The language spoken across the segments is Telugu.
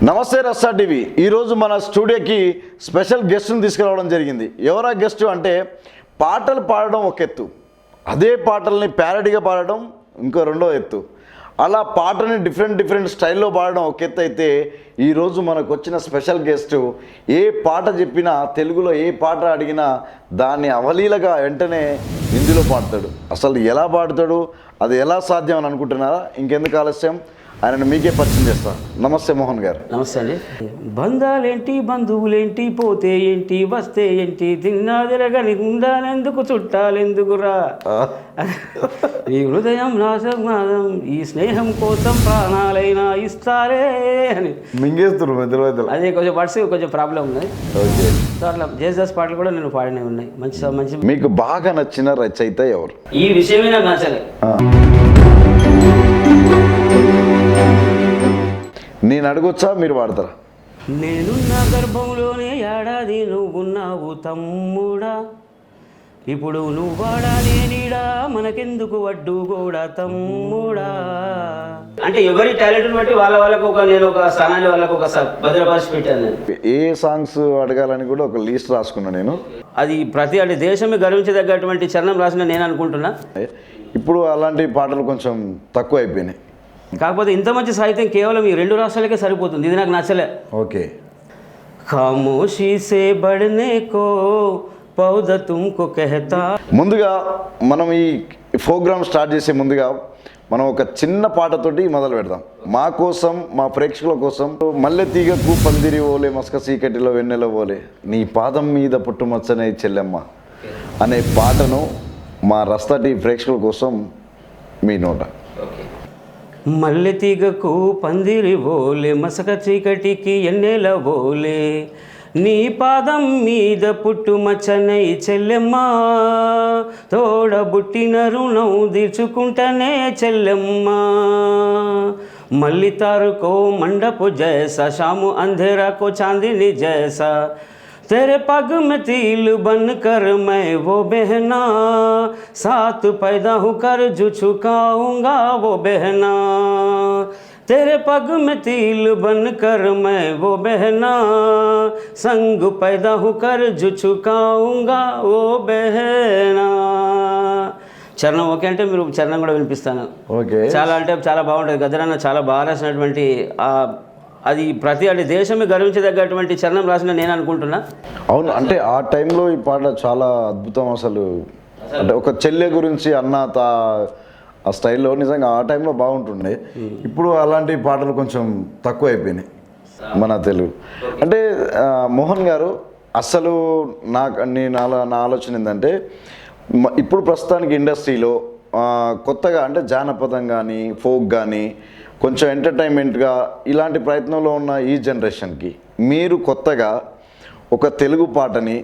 నమస్తే రస్తా టీవీ. ఈరోజు మన స్టూడియోకి స్పెషల్ గెస్ట్ని తీసుకురావడం జరిగింది. ఎవరా గెస్ట్ అంటే పాటలు పాడడం ఒక ఎత్తు, అదే పాటల్ని ప్యారడీగా పాడడం ఇంకో రెండో ఎత్తు. అలా పాటని డిఫరెంట్ స్టైల్లో పాడడం ఒక ఎత్తు అయితే, ఈరోజు మనకు వచ్చిన స్పెషల్ గెస్ట్ ఏ పాట చెప్పినా, తెలుగులో ఏ పాట అడిగినా దాన్ని అవలీలగా వెంటనే హిందీలో పాడతాడు. అసలు ఎలా పాడతాడు, అది ఎలా సాధ్యం అని అనుకుంటున్నారా? ఇంకెందుకు ఆలస్యం, ఆయన మీకే పరిచయం చేస్తా. నమస్తే మోహన్ గారు. నమస్తే అండి. బంధాలేంటి, బంధువులేంటి, పోతే ఏంటి, వస్తే ఏంటి, తిన్నా తిరగని ఉండాలెందుకు, చుట్టాలెందుకురా, ఈ హృదయం నాశం, ఈ స్నేహం కోసం ప్రాణాలైనా ఇస్తారే అని మింగేస్తున్నారు మధ్యలో. అదే కొంచెం వర్డ్స్ కొంచెం ప్రాబ్లం ఉంది. ఓకే. సో అట్లా జేసస్ పాటలు కూడా నేను పాడినవి ఉన్నాయి. మంచి మీకు బాగా నచ్చిన రచయిత ఎవరు? ఈ విషయమే నాకు నచ్చలే. నేను అడగొచ్చా, మీరు పాడతారా? నేనున్న గర్భంలోనే ఏడాది నువ్వున్నావు తమ్ముడా, ఇప్పుడు నువ్వాడా నేనీడా, మనకెందుకు వడ్డు కూడా తమ్ముడా. అంటే ఎవరి టాలెంట్ని బట్టి వాళ్ళకు నేను ఒక స్థానాన్ని వాళ్ళకు ఒక భద్రపరిచి పెట్టాను. ఏ సాంగ్స్ అడగాలని కూడా ఒక లిస్ట్ రాసుకున్నా నేను. అది ప్రతి అంటే దేశమే గర్వించదగ్గటువంటి చరణం రాసిన నేను అనుకుంటున్నా. ఇప్పుడు అలాంటి పాటలు కొంచెం తక్కువ అయిపోయినాయి. కాకపోతే ఇంత మంచి సాహిత్యం కేవలం ఈ 2 రాష్ట్రాలకే సరిపోతుంది. ఇది నాకు నచ్చలే. ఓకే. ఖామోషీ సే బడ్నే కో పౌదా తుమ్కో కహతా. ముందుగా మనం ఈ ప్రోగ్రామ్ స్టార్ట్ చేసే ముందుగా మనం ఒక చిన్న పాటతోటి మొదలు పెడదాం. మా కోసం, మా ప్రేక్షకుల కోసం. మల్లె తీగకు పందిరి ఓలే, మస్క చీకటిలో వెన్నెల ఓలే, నీ పాదం మీద పుట్టుమచ్చనే చెల్లెమ్మ అనే పాటను మా రస్తా టీవీ ప్రేక్షకుల కోసం మీ నోట. మల్లె తీగకు పందిరి ఓలే, మసక చీకటికి ఎన్నెల ఓలే, నీ పాదం మీద పుట్టుమచ్చనై చెల్లెమ్మ, తోడబుట్టిన రుణం తీర్చుకుంటనే చెల్లెమ్మ, మల్లి తారుకో మండపు జైసా, शामु अंधेरा को चांदनी जैसा, तेरे पग में तिल बन कर मैं वो बहना, साथ पैदा होकर जो झुकाऊंगा वो बहना, तेरे पग में तिल बन कर मैं वो बहना, संग पैदा होकर जो झुकाऊंगा वो बहना. చరణం ఓకే అంటే మీరు చరణం కూడా వినిపిస్తాను. ఓకే. చాలా అంటే చాలా బాగుంటుంది. గద్దరన్న చాలా బాగా రాసినటువంటి అది ప్రతి అంటే దేశమే గర్వించదగ్గటువంటి చరణం రాసిన నేను అనుకుంటున్నా. అవును, అంటే ఆ టైంలో ఈ పాట చాలా అద్భుతం. అసలు అంటే ఒక చెల్లె గురించి అన్న ఆ స్టైల్లో నిజంగా ఆ టైంలో బాగుంటుండే. ఇప్పుడు అలాంటి పాటలు కొంచెం తక్కువ అయిపోయినాయి మన తెలుగు. అంటే మోహన్ గారు, అసలు నా ఆలోచన ఏంటంటే, ఇప్పుడు ప్రస్తుతానికి ఇండస్ట్రీలో కొత్తగా అంటే జానపదం కానీ, ఫోక్ కానీ, కొంచెం ఎంటర్టైన్మెంట్గా ఇలాంటి ప్రయత్నంలో ఉన్న ఈ జనరేషన్కి మీరు కొత్తగా ఒక తెలుగు పాటని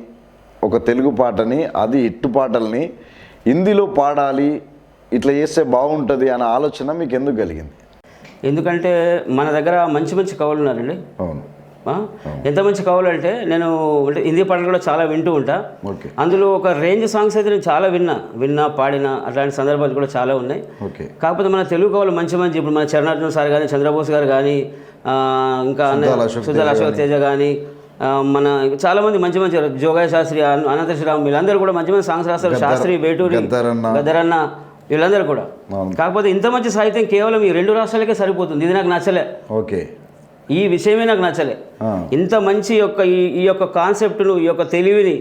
అది హిట్ పాటల్ని హిందీలో పాడాలి, ఇట్లా చేస్తే బాగుంటుంది అనే ఆలోచన మీకు ఎందుకు కలిగింది? ఎందుకంటే మన దగ్గర మంచి కవులు ఉన్నారండి. అవును. ఎంత మంచి కవులు అంటే, నేను అంటే హిందీ పాటలు కూడా చాలా వింటూ ఉంటా. ఓకే. అందులో ఒక రేంజ్ సాంగ్స్ అయితే నేను చాలా విన్నా పాడిన అట్లాంటి సందర్భాలు కూడా చాలా ఉన్నాయి. ఓకే. కాకపోతే మన తెలుగు కవులు మంచి ఇప్పుడు మన చరణార్జున సార్ కానీ, చంద్రబోస్ గారు కానీ, ఇంకా సుధాల అశోక్ తేజ కానీ, మన చాలామంది మంచి జోగాయ శాస్త్రి, అనంత శ్రీరామ్, వీళ్ళందరూ కూడా మంచి సాంగ్స్ రాస్తారు. శాస్త్రి, వేటూరి, గద్దరన్న, వీళ్ళందరూ కూడా. కాకపోతే ఇంత మంచి సాహిత్యం కేవలం ఈ 2 రాష్ట్రాలకే సరిపోతుంది. ఇది నాకు నచ్చలే. ఓకే. ఈ విషయమే నాకు నచ్చలే. ఇంత మంచి ఈ యొక్క కాన్సెప్ట్ను, ఈ యొక్క తెలివిని,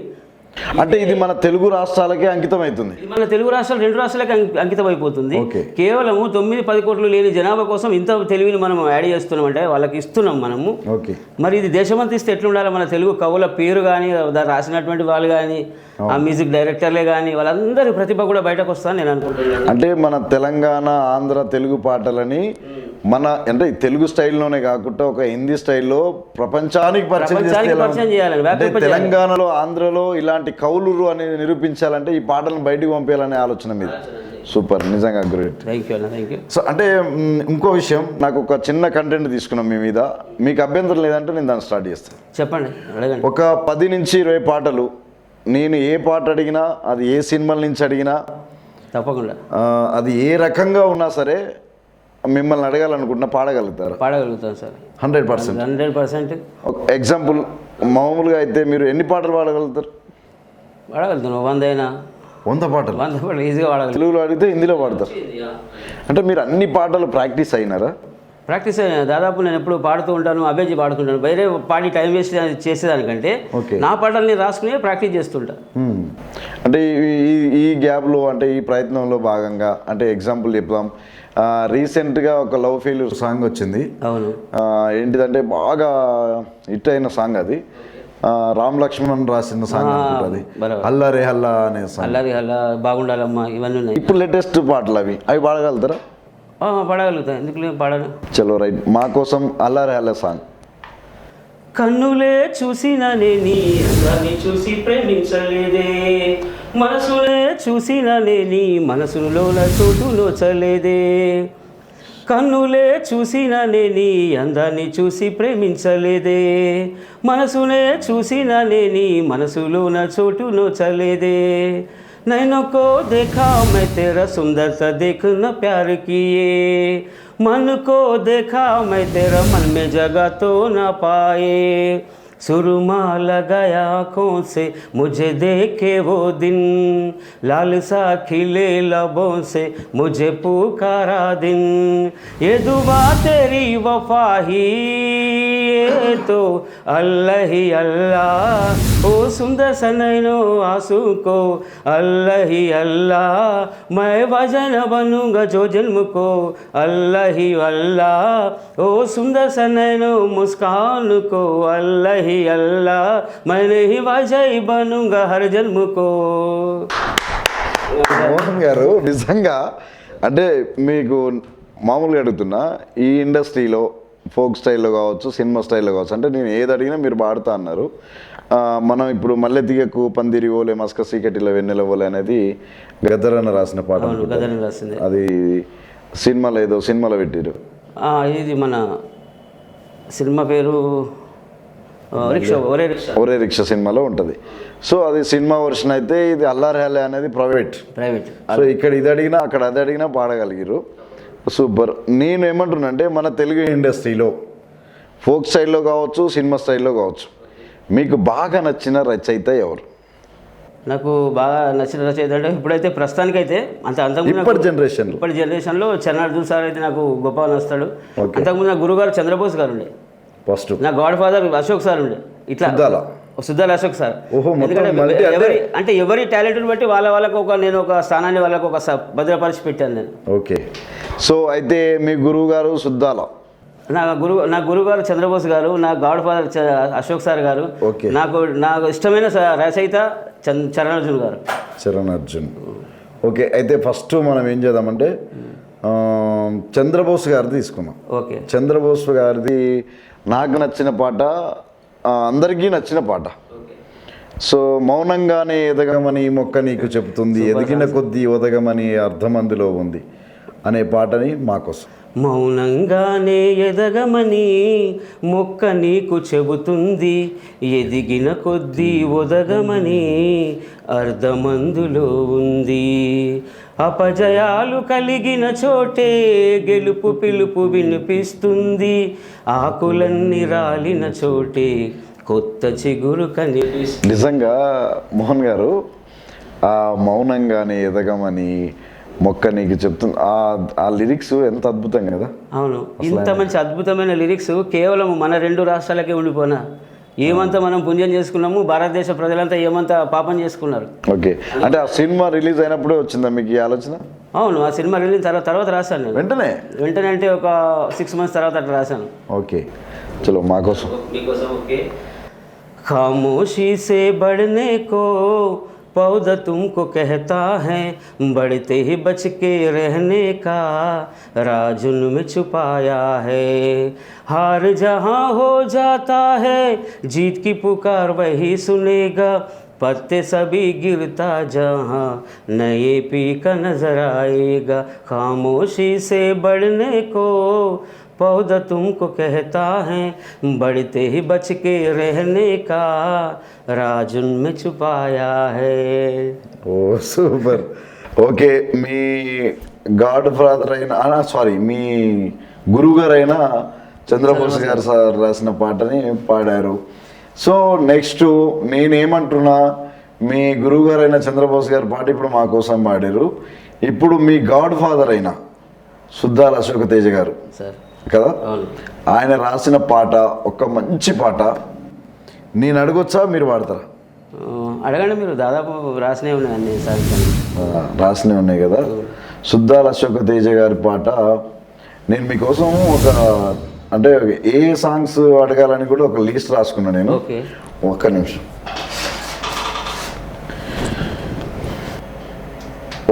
అంటే ఇది మన తెలుగు రాష్ట్రాలకే అంకితం అవుతుంది. మన తెలుగు రాష్ట్రాలు 2 రాష్ట్రాలకే అంకితం అయిపోతుంది. కేవలము 9-10 కోట్లు లేని జనాభా కోసం ఇంత తెలివిని మనం యాడ్ చేస్తున్నాం అంటే వాళ్ళకి ఇస్తున్నాం మనము. ఓకే. మరి ఇది దేశమంతా ఇస్తే ఎట్లుండాలి? మన తెలుగు కవుల పేరు కానీ, రాసినటువంటి వాళ్ళు కానీ, ఆ మ్యూజిక్ డైరెక్టర్లే కానీ, వాళ్ళందరి ప్రతిభ కూడా బయటకు వస్తాను నేను అనుకుంటున్నాను. అంటే మన తెలంగాణ, ఆంధ్ర తెలుగు పాటలని మన అంటే తెలుగు స్టైల్లోనే కాకుండా ఒక హిందీ స్టైల్లో ప్రపంచానికి పరిచయం చేయాలి. తెలంగాణలో, ఆంధ్రలో ఇలాంటి కవులు అనేది నిరూపించాలంటే ఈ పాటలను బయటకు పంపించాలనే ఆలోచన మీద. సూపర్, నిజంగా గ్రేట్. Thank you. సో అంటే ఇంకో విషయం, నాకు ఒక చిన్న కంటెంట్ తీసుకున్నాం మీ మీద. మీకు అభ్యంతరం లేదంటే నేను దాన్ని స్టార్ట్ చేస్తాను. చెప్పండి, అడగండి. ఒక 10 నుంచి 20 పాటలు, నేను ఏ పాట అడిగినా, అది ఏ సినిమాల నుంచి అడిగినా, తప్పకుండా అది ఏ రకంగా ఉన్నా సరే మిమ్మల్ని అడగాలనుకుంటున్నా పాడగలుగుతారు? పాడగలుగుతాను సార్. 100%. 100% ఎగ్జాంపుల్ మామూలుగా అయితే మీరు ఎన్ని పాటలు పాడగలుగుతారు? పాడగలుగుతాను. 100 అయినా 100 పాటలు. 100 పాటలు ఈజీగా పాడగలుగుతాను. తెలుగులో అడిగితే హిందీలో పాడతారు. అంటే మీరు అన్ని పాటలు ప్రాక్టీస్ అయినారా? ప్రాక్టీస్ దాదాపు నేను ఎప్పుడు పాడుతూ ఉంటాను, అభ్యర్థి పాడుతుంటాను. వేరే పాడి టైం వేస్ట్ చేసేదానికంటే నా పాటలు నేను రాసుకుని ప్రాక్టీస్ చేస్తుంటా. అంటే ఈ గ్యాప్లో అంటే ఈ ప్రయత్నంలో భాగంగా అంటే ఎగ్జాంపుల్ చెప్దాం, రీసెంట్గా ఒక లవ్ ఫెయిల్యూర్ సాంగ్ వచ్చింది. అవును. ఏంటిదంటే బాగా హిట్ అయిన సాంగ్ అది. రామ్ లక్ష్మణ్ రాసిన సాంగ్ అనుకుంటుంది, అల్లారే హల్లా అనే సాంగ్. అల్లారే హల్లా, బాగుండాలమ్మా, ఇవన్నీ ఉన్నాయి. ఇప్పుడు లేటెస్ట్ పాటలు అవి పాడగలుగుతారా? పాడగలుగుతా, ఎందుకు పాడను. చలో రైట్, మా కోసం అల్లారే హల్లా సాంగ్. కన్నులే చూసిననే నీ అందాన్ని చూసి ప్రేమించలేదే, మనసులే చూసిననే నీ మనసులోన చోటు నోచలేదే. కన్నులే చూసిననే నీ అందాన్ని చూసి ప్రేమించలేదే, మనసునే చూసిననే నీ మనసులోన చోటు నోచలేదే. नैनों को देखा मैं तेरा सुंदरता देख न प्यार किए, मन को देखा मैं तेरा मन में जगह तो न पाए. सुरमा लगाया आँखों से मुझे देखे वो दिन, लाल सा खिले लबों से मुझे पुकारा दिन. ये दुआ तेरी वफा ही ये तो अल्लाह ही अल्लाह, ओ सुंदर सनैनो आंसू को अल्लाह ही अल्लाह. मैं वजन बनूंगा जो जन्म को अल्लाह ही अल्लाह, ओ सुंदर सनैनो मुस्कान को अल्लाह ही अल्लाह. मैं नहीं वजह बनूंगा हर जन्म को. మోహన్ గారు నిజంగా అంటే మీకు మామూలుగా అడుగుతున్నా, ఈ ఇండస్ట్రీలో ఫోక్ స్టైల్లో కావచ్చు, సినిమా స్టైల్లో కావచ్చు, అంటే నేను ఏది అడిగినా మీరు పాడుతా అన్నారు. మనం ఇప్పుడు మల్లె దిగకు పందిరి ఓలే మస్క సీకటిలో వెన్నెల ఓలే అనేది గద్దరన్న రాసిన పాట. అది సినిమాలో ఏదో సినిమాలో పెట్టారు. ఇది మన సినిమా పేరు ఒరే రిక్షా సినిమాలో ఉంటుంది. సో అది సినిమా వర్షన్ అయితే, ఇది అల్లారే హల్లా అనేది ప్రైవేట్. సో ఇక్కడ ఇది అడిగినా అక్కడ అది అడిగినా పాడగలిగారు. సూపర్. నేను ఏమంటున్నా అంటే మన తెలుగు ఇండస్ట్రీలో ఫోక్ స్టైల్లో కావచ్చు, సినిమా స్టైల్లో కావచ్చు, మీకు బాగా నచ్చిన రచయిత ఎవరు? నాకు బాగా నచ్చిన రచయిత అంటే ఇప్పుడైతే ప్రస్తుతానికైతే ఇప్పటి జనరేషన్లో చరణార్జున్ సార్ అయితే నాకు గొప్పగా నచ్చుతాడు. అంతకుముందు నా గురుగారు చంద్రబోస్ గారు ఉండే, ఫస్ట్ నా గాడ్ ఫాదర్ అశోక్ సార్ ఉండే, ఇట్లా సుద్దాల అశోక్ సార్. అంటే ఎవరి టాలెంట్ని బట్టి వాళ్ళకు నేను ఒక స్థానాన్ని వాళ్ళకు ఒక భద్రపరిచి పెట్టాను నేను. ఓకే. సో అయితే మీ గురువు గారు సుద్దాల, నా గురుగారు చంద్రబోస్ గారు, నా గాడ్ ఫాదర్ అశోక్ సార్ గారు, నాకు ఇష్టమైన రచయిత చరణార్జున్ గారు. చరణార్జున్. ఓకే. అయితే ఫస్ట్ మనం ఏం చేద్దామంటే చంద్రబోస్ గారిది తీసుకున్నాం. ఓకే. చంద్రబోస్ గారిది నాకు నచ్చిన పాట, అందరికీ నచ్చిన పాట. సో మౌనంగానే ఎదగమని మొక్క నీకు చెబుతుంది, ఎదిగిన కొద్దీ ఒదగమని అర్థం అందులో ఉంది అనే పాటని మాకోసం. మౌనంగానే ఎదగమని మొక్క నీకు చెబుతుంది, ఎదిగిన కొద్దీ ఒదగమని అర్ధమందులో ఉంది. అపజయాలు కలిగిన చోటే గెలుపు పిలుపు వినిపిస్తుంది, ఆకులన్నీ రాలిన చోటే కొత్త చిగురు కనిపిస్తుంది. నిజంగా మోహన్ గారు ఆ మౌనంగానే ఎదగమని మొక్క నీకు చెప్తుంది, ఆ లిరిక్స్ ఎంత అద్భుతం కదా. అవును, ఇంత మంచి అద్భుతమైన లిరిక్స్ కేవలం మన 2 రాష్ట్రాలకే ఉండిపోనా. ఏమంతా మనం పుణ్యం చేసుకున్నాము, భారతదేశ ప్రజలంతా ఏమంతా పాపం చేసుకున్నారు. ఓకే. అంటే ఆ సినిమా రిలీజ్ అయినప్పుడే వచ్చిందా మీకు ఈ ఆలోచన? అవును, ఆ సినిమా రిలీజ్ తర్వాత రాశాను నేను. వెంటనే అంటే ఒక 6 months తర్వాత అట్లా రాశాను. ఓకే. చలో మాకోసం. ఓకే. खामोशी से बढ़ने को पौधा तुमको कहता है, बढ़ते ही बच के रहने का राज उनमें छुपाया है. हार जहाँ हो जाता है जीत की पुकार वही सुनेगा, पत्ते सभी गिरता जहाँ नए पी का नजर आएगा. खामोशी से बढ़ने को पौधा तुमको कहता है, बढ़ते ही बच के रहने का राज उनमें छुपाया है. ఓ సూపర్. ఓకే. మీ గాడ్ ఫాదర్ అయిన సారీ మీ గురువు గారు అయిన చంద్రబోస్ గారు సార్ రాసిన పాటని పాడారు. సో నెక్స్ట్ నేనేమంటున్నా, మీ గురువు గారు అయిన చంద్రబోస్ గారి పాట ఇప్పుడు మా కోసం పాడారు. ఇప్పుడు మీ గాడ్ ఫాదర్ అయిన సుద్దాల అశోక తేజ గారు సార్ కదా, అవును. ఆయన రాసిన పాట ఒక మంచి పాట, నేను అడగొచ్చా మీరు పాడతారా? అడగండి, మీరు దాదాపు రాసినవి ఉన్నాయి అన్ని సాధించండి. రాసినవి ఉన్నాయి కదా. సుద్దాల అశోక తేజ గారి పాట నేను మీకోసం ఒక అంటే ఏ సాంగ్స్ అడగాలని కూడా ఒక లిస్ట్ రాసుకున్నా నేను. ఓకే, ఒక్క నిమిషం.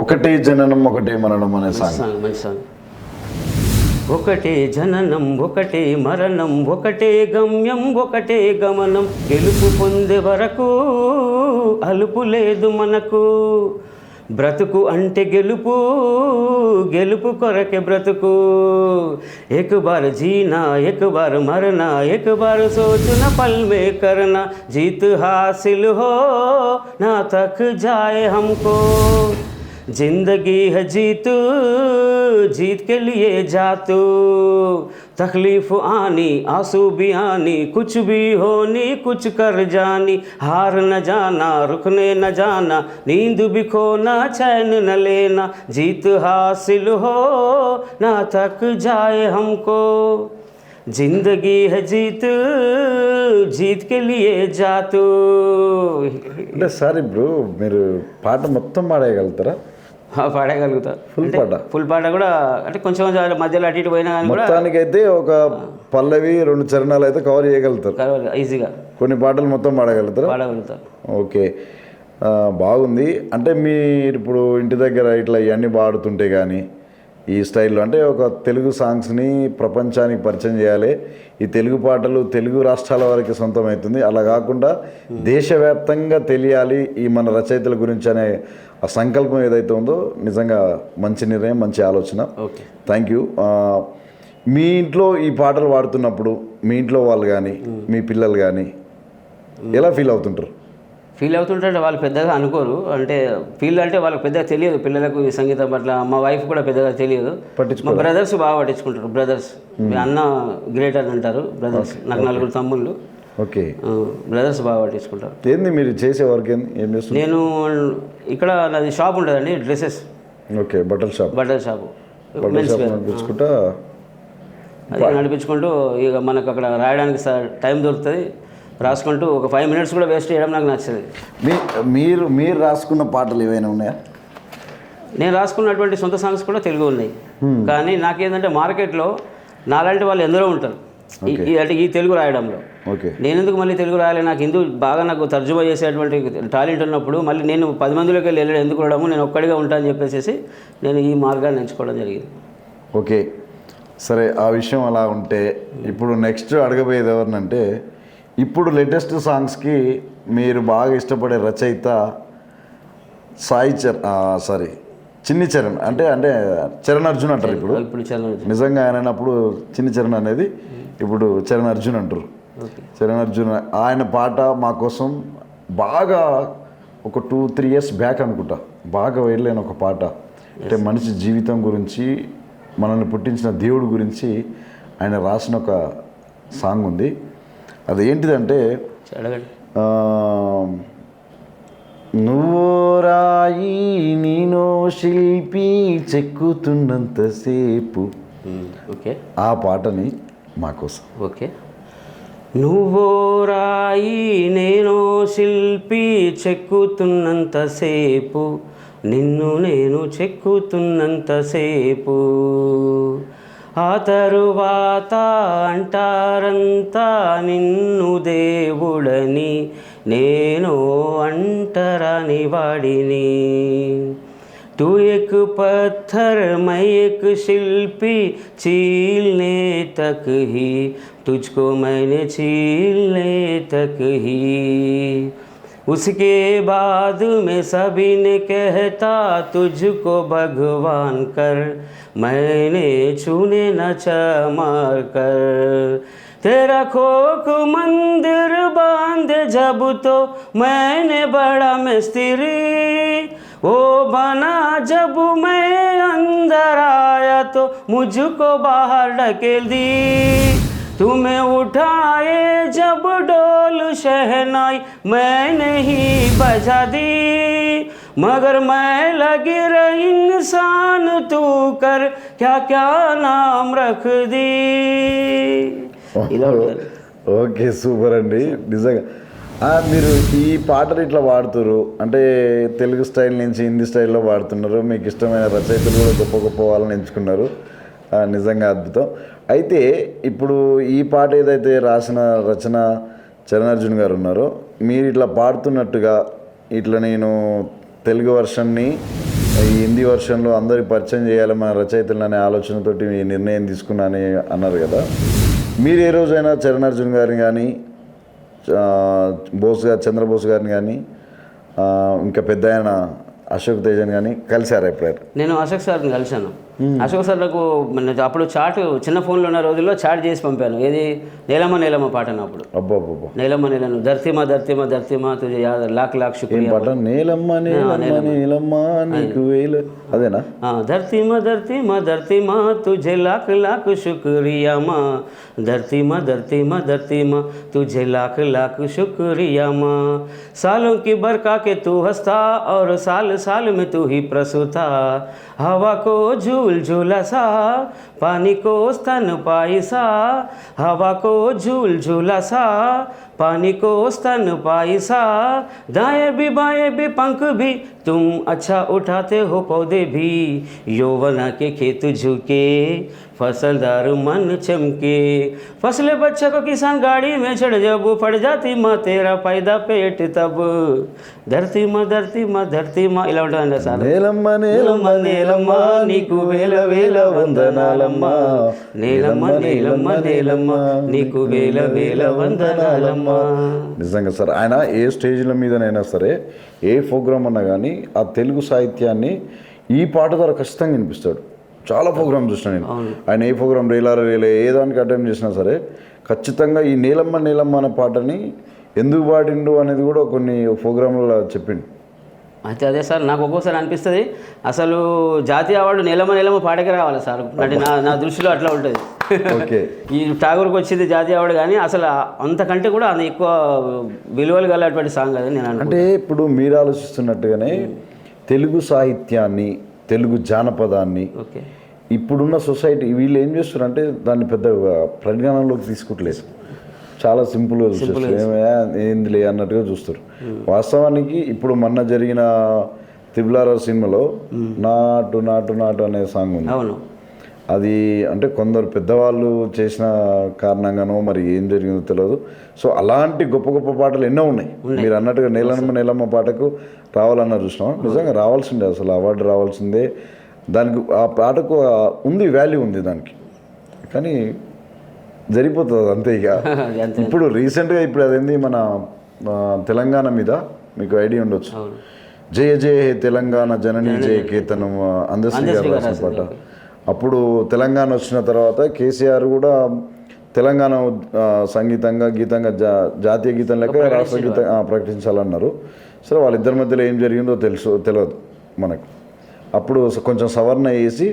ఒకటే జననం ఒకటే మరణం అనే సాంగ్. మంచి సాంగ్. ఒకటే జననం ఒకటే మరణం ఒకటే గమ్యం ఒకటే గమనం, గెలుపు పొందే వరకు అలుపు లేదు మనకు, బ్రతుకు అంటే గెలుపు, గెలుపు కొరకే బ్రతుకు, एक बार जीना एक बार मरना एक बार सोचना पल में करना, जीत हासिल हो ना थक जाए हमको, जिंदगी है जीत जीत के लिए जा तू, तकलीफ आनी आंसू भी आनी कुछ भी होनी कुछ कर जानी, हार न जाना रुकने न जाना नींद भी खोना चैन न लेना, जीत हासिल हो ना थक जाए हमको, जिंदगी है जीत जीत के लिए जा तू. అంటే సార్ ఇప్పుడు మీరు పాట మొత్తం పాడేయగలుగుతారా? పాడగలుగుతా. ఫుల్ పాట కూడా అంటే కొంచెం మధ్యలో అటు ఇటు పోయినా కానీ కూడా మొత్తానికైతే ఒక పల్లవి 2 చరణాలు అయితే కవర్ చేయగలుగుతారు ఈజీగా. కొన్ని పాటలు మొత్తం పాడగలుగుతా. ఓకే, బాగుంది. అంటే మీరు ఇప్పుడు ఇంటి దగ్గర ఇట్లా ఇవన్నీ పాడుతుంటే కానీ ఈ స్టైల్లో అంటే ఒక తెలుగు సాంగ్స్ని ప్రపంచానికి పరిచయం చేయాలి, ఈ తెలుగు పాటలు తెలుగు రాష్ట్రాల వరకు సొంతమవుతుంది, అలా కాకుండా దేశవ్యాప్తంగా తెలియాలి ఈ మన రచయితల గురించి అనే ఆ సంకల్పం ఏదైతే ఉందో నిజంగా మంచి నిర్ణయం, మంచి ఆలోచన. Okay, thank you. మీ ఇంట్లో ఈ పాటలు పాడుతున్నప్పుడు మీ ఇంట్లో వాళ్ళు కానీ మీ పిల్లలు కానీ ఎలా ఫీల్ అవుతుంటారు? ఫీల్ అవుతుంటే వాళ్ళు పెద్దగా అనుకోరు, అంటే ఫీల్ అంటే వాళ్ళకి పెద్దగా తెలియదు, పిల్లలకు ఈ సంగీతం పట్ల. మా వైఫ్ కూడా పెద్దగా తెలియదు, మా బ్రదర్స్ బాగా పట్టించుకుంటారు. బ్రదర్స్, మీ అన్న గ్రేట్ అని అంటారు బ్రదర్స్, నాకు 4 తమ్ముళ్ళు. ఓకే, బ్రదర్స్ బాగా పట్టించుకుంటారు. ఏంది మీరు చేసే వర్క్ ఏంది, ఏం చేస్తారు? నేను ఇక్కడ నాది షాప్ ఉంటుందండి, డ్రెస్సెస్. ఓకే, బట్టల షాపు. నడిపించుకుంటా అది నడిపించుకుంటూ ఇక మనకు అక్కడ రాయడానికి టైం దొరుకుతుంది, రాసుకుంటూ ఒక 5 minutes కూడా వేస్ట్ చేయడం నాకు నచ్చదు. మీరు రాసుకున్న పాటలు ఏవైనా ఉన్నాయా? నేను రాసుకున్నటువంటి సొంత సాంగ్స్ కూడా తెలుగు ఉన్నాయి, కానీ నాకేంటంటే మార్కెట్లో నాలాంటి వాళ్ళు ఎందరో ఉంటారు అంటే ఈ తెలుగు రాయడంలో. నేను ఎందుకు మళ్ళీ తెలుగు రాయాలి, నాకు హిందూ బాగా నాకు తర్జుమా చేసేటువంటి టాలెంట్ ఉన్నప్పుడు మళ్ళీ నేను 10 మందిలోకి వెళ్ళడం ఎందుకు రావడము, నేను ఒక్కడిగా ఉంటానని చెప్పేసి నేను ఈ మార్గాన్ని ఎంచుకోవడం జరిగింది. ఓకే, సరే, ఆ విషయం అలా ఉంటే ఇప్పుడు నెక్స్ట్ అడగబోయేది ఎవరినంటే, ఇప్పుడు లేటెస్ట్ సాంగ్స్కి మీరు బాగా ఇష్టపడే రచయిత చిన్ని చరణ్ అంటే చరణ్ అర్జున్ అంటారు ఇప్పుడు. నిజంగా ఆయన అన్నప్పుడు చిన్ని చరణ్ అనేది ఇప్పుడు చరణ్ అర్జున్ అంటారు. చరణ్ అర్జున్ ఆయన పాట మా కోసం బాగా ఒక 2-3 years బ్యాక్ అనుకుంటా బాగా వెళ్ళిన ఒక పాట, అంటే మనిషి జీవితం గురించి, మనల్ని పుట్టించిన దేవుడి గురించి ఆయన రాసిన ఒక సాంగ్ ఉంది. అది ఏంటిదంటే, నువ్వు రాయి నీనో శిల్పి చెక్కుతున్నంతసేపు. ఓకే, ఆ పాటని మాకోసం. ఓకే, నువ్వు రాయి నేను శిల్పి చెక్కుతున్నంతసేపు, నిన్ను నేను చెక్కుతున్నంతసేపు, ఆ తరువాత అంటారంతా నిన్ను దేవుడని, నేను అంటరాని వాడిని. तू एक पत्थर मैं एक शिल्पी, छीलने तक ही तुझको मैंने छीलने तक ही, उसके बाद में सभी ने कहता तुझको भगवान कर, मैंने छूने न चमार कर, तेरा खोक मंदिर बांधे जब तो मैंने बड़ा मिस्त्री, ओ बना जब मैं अंदर आया तो मुझको बाहर ढकेल दी तुम्हें उठाए जब डोल शहनाई मैंने ही बजा दी मगर मैं लगी रही इंसान तू कर क्या क्या नाम रख दी ఇలా ఉంటుంది. ఓకే సూపర్ అండి నిజంగా మీరు ఈ పాటలు ఇట్లా పాడుతున్నారు అంటే తెలుగు స్టైల్ నుంచి హిందీ స్టైల్లో పాడుతున్నారు మీకు ఇష్టమైన రచయితలు కూడా గొప్ప గొప్ప వాళ్ళని ఎంచుకున్నారు నిజంగా అద్భుతం అయితే ఇప్పుడు ఈ పాట ఏదైతే రాసిన రచన చరణార్జున్ గారు ఉన్నారో మీరు ఇట్లా పాడుతున్నట్టుగా ఇట్లా నేను తెలుగు వర్షన్ని ఈ హిందీ వర్షన్లో అందరికి పరిచయం చేయాలి మన రచయితలు అనే ఆలోచనతోటి ఈ నిర్ణయం తీసుకున్నానని అన్నారు కదా మీరు ఏ రోజైనా చరణార్జున్ గారిని కానీ చంద్రబోస్ గారిని కానీ ఇంకా పెద్ద ఆయన అశోక్ తేజన్ కానీ కలిశారా ఎప్పుడైనా నేను అశోక్ సార్ని కలిశాను అశోక్ సార్ నాకు అప్పుడు చాట్ చిన్న ఫోన్లో ఉన్న రోజుల్లో చాట్ చేసి పంపాను ఏది నేలమ్మ నేలమ్మ పాట అన్నప్పుడు అబ్బాబ్బా నేలమ్మ నేలను ధర్తిమా ధర్తిమా ధర్తిమా తుజే లాక్ లాక్ శుక్రియా పాట నేలమ్మ నేలమ్మ నేలమ్మ నీకు వేలు అదేనా धरतीमा धरतीमा धरतीमा तुझे लाख लाख शुक्रिया माँ धरतीमा धरतीमा धरतीमा तुझे लाख लाख शुक्रिया माँ सालों की बरका के तू हंसता और साल साल में तू ही प्रसूता हवा को झूल झूला सा पानी को स्तन पाई सा हवा को झूल झूला सा पानी को स्तन पाई सा दाएं भी बाएं भी पंख भी तुम अच्छा उठाते हो पौधे भी यौवना के खेत झुके फसलदार मन चमके फसले बच्चे को किसान गाड़ी में चढ़ जब पड़ जाती माँ तेरा पैदा पेट तब धरती माँ ఇలా ఉంటుందండి సార్ నేలమ్మ నేలమ్మ నేలమ్మ నీకు వేల వేల వందనాలమ్మ నేలమ్మ నేలమ్మ నేలమ్మ నీకు వేల వేల వందనాలమ్మ నిజంగా సార్ ఆయన ఏ స్టేజ్ల మీదనైనా సరే ఏ ప్రోగ్రామ్ అన్నా కానీ ఆ తెలుగు సాహిత్యాన్ని ఈ పాట ద్వారా ఖచ్చితంగా వినిపిస్తాడు చాలా ప్రోగ్రామ్ చూసిన నేను ఆయన ఏ ప్రోగ్రామ్ రేలే ఏ దానికి అటెంప్ట్ చేసినా సరే ఖచ్చితంగా ఈ నీలమ్మ నీలమ్మ అనే పాటని ఎందుకు పాడిండు అనేది కూడా కొన్ని ప్రోగ్రాంలలో చెప్పిండు అయితే అదే సార్ నాకు ఒక్కోసారి అనిపిస్తుంది అసలు జాతీయ అవార్డు నేలమ్మ నేలమ్మ పాటకి రావాలి సార్ అంటే నా దృష్టిలో అట్లా ఉంటుంది ఓకే ఈ ఠాగూర్కి వచ్చింది జాతీయ అవార్డు కానీ అసలు అంతకంటే కూడా అది ఎక్కువ విలువలు కలిగినటువంటి సాంగ్ అది నేను అంటే ఇప్పుడు మీరు ఆలోచిస్తున్నట్టుగానే తెలుగు సాహిత్యాన్ని తెలుగు జానపదాన్ని ఓకే ఇప్పుడున్న సొసైటీ వీళ్ళు ఏం చేస్తున్నారంటే దాన్ని పెద్ద పరిగణనలోకి తీసుకుంటలేదు చాలా సింపుల్గా చూస్తారు ఏందిలే అన్నట్టుగా చూస్తారు వాస్తవానికి ఇప్పుడు మొన్న జరిగిన త్రిబుల్ సినిమాలో నాటు నాటు నాటు అనే సాంగ్ ఉంది అవును అది అంటే కొందరు పెద్దవాళ్ళు చేసిన కారణంగానో మరి ఏం జరిగిందో తెలియదు సో అలాంటి గొప్ప గొప్ప పాటలు ఎన్నో ఉన్నాయి మీరు అన్నట్టుగా నేలమ్మ నేలమ్మ పాటకు రావాలన్నారు చూసినాం నిజంగా రావాల్సిందే అసలు అవార్డు రావాల్సిందే దానికి ఆ పాటకు ఉంది వాల్యూ ఉంది దానికి కానీ జరిగిపోతుంది అంతే ఇక ఇప్పుడు రీసెంట్గా ఇప్పుడు అదేంది మన తెలంగాణ మీద మీకు ఐడియా ఉండొచ్చు జయ జయ హే తెలంగాణ జనని జయ కేతనం అందశ్రీ గారు రాసిన పాట అప్పుడు తెలంగాణ వచ్చిన తర్వాత కేసీఆర్ కూడా తెలంగాణ సంగీతంగా గీతంగా జాతీయ గీతం లెక్క రాష్ట్ర గీతం ప్రకటించాలన్నారు సరే వాళ్ళిద్దరి మధ్యలో ఏం జరిగిందో తెలియదు మనకు అప్పుడు కొంచెం సవరణ వేసి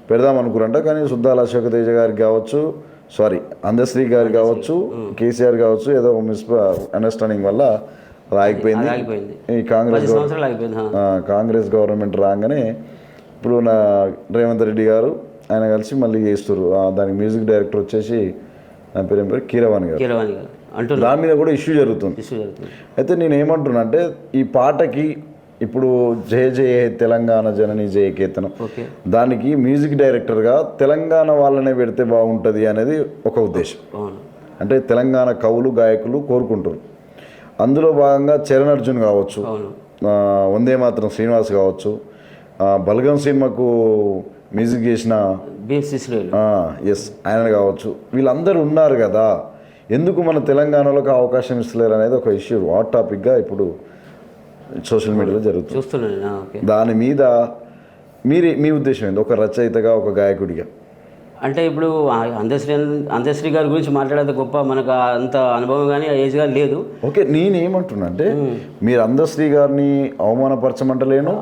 పెడదాం అనుకున్నారంట కానీ సుద్దాల అశోక్ తేజ గారికి కావచ్చు అందశ్రీ గారు కావచ్చు కేసీఆర్ కావచ్చు ఏదో మిస్ అండర్స్టాండింగ్ వల్ల ఆగిపోయింది ఈ కాంగ్రెస్ గవర్నమెంట్ రాగానే ఇప్పుడు రేవంత్ రెడ్డి గారు ఆయన కలిసి మళ్ళీ చేస్తారు దానికి మ్యూజిక్ డైరెక్టర్ వచ్చేసి నా పేరు కీరవాణి గారు దాని మీద కూడా ఇష్యూ జరుగుతుంది అయితే నేను ఏమంటున్నా అంటే ఈ పాటకి ఇప్పుడు జయ జయ తెలంగాణ జనని జయ కేతనం దానికి మ్యూజిక్ డైరెక్టర్గా తెలంగాణ వాళ్ళనే పెడితే బాగుంటుంది అనేది ఒక ఉద్దేశం అంటే తెలంగాణ కవులు గాయకులు కోరుకుంటారు అందులో భాగంగా చరణ్ అర్జున్ కావచ్చు వందే మాత్రం శ్రీనివాస్ కావచ్చు బలగం సినిమాకు మ్యూజిక్ చేసిన ఎస్ ఆయన కావచ్చు వీళ్ళందరూ ఉన్నారు కదా ఎందుకు మన తెలంగాణలోకి అవకాశం ఇస్తలేరు అనేది ఒక ఇష్యూ హాట్ టాపిక్గా ఇప్పుడు సోషల్ మీడియాలో జరుగుతుంది దాని మీద మీ ఉద్దేశం ఏంటి ఒక రచయితగా ఒక గాయకుడిగా అంటే ఇప్పుడు అందశ్రీ గారి గురించి మాట్లాడేంత గొప్ప మనకు అంత అనుభవం కానీ ఏజ్ కానీ లేదు. ఓకే, నేనేమంటున్నా అంటే మీరు అందశ్రీ గారిని అవమానపరచమంటలేను,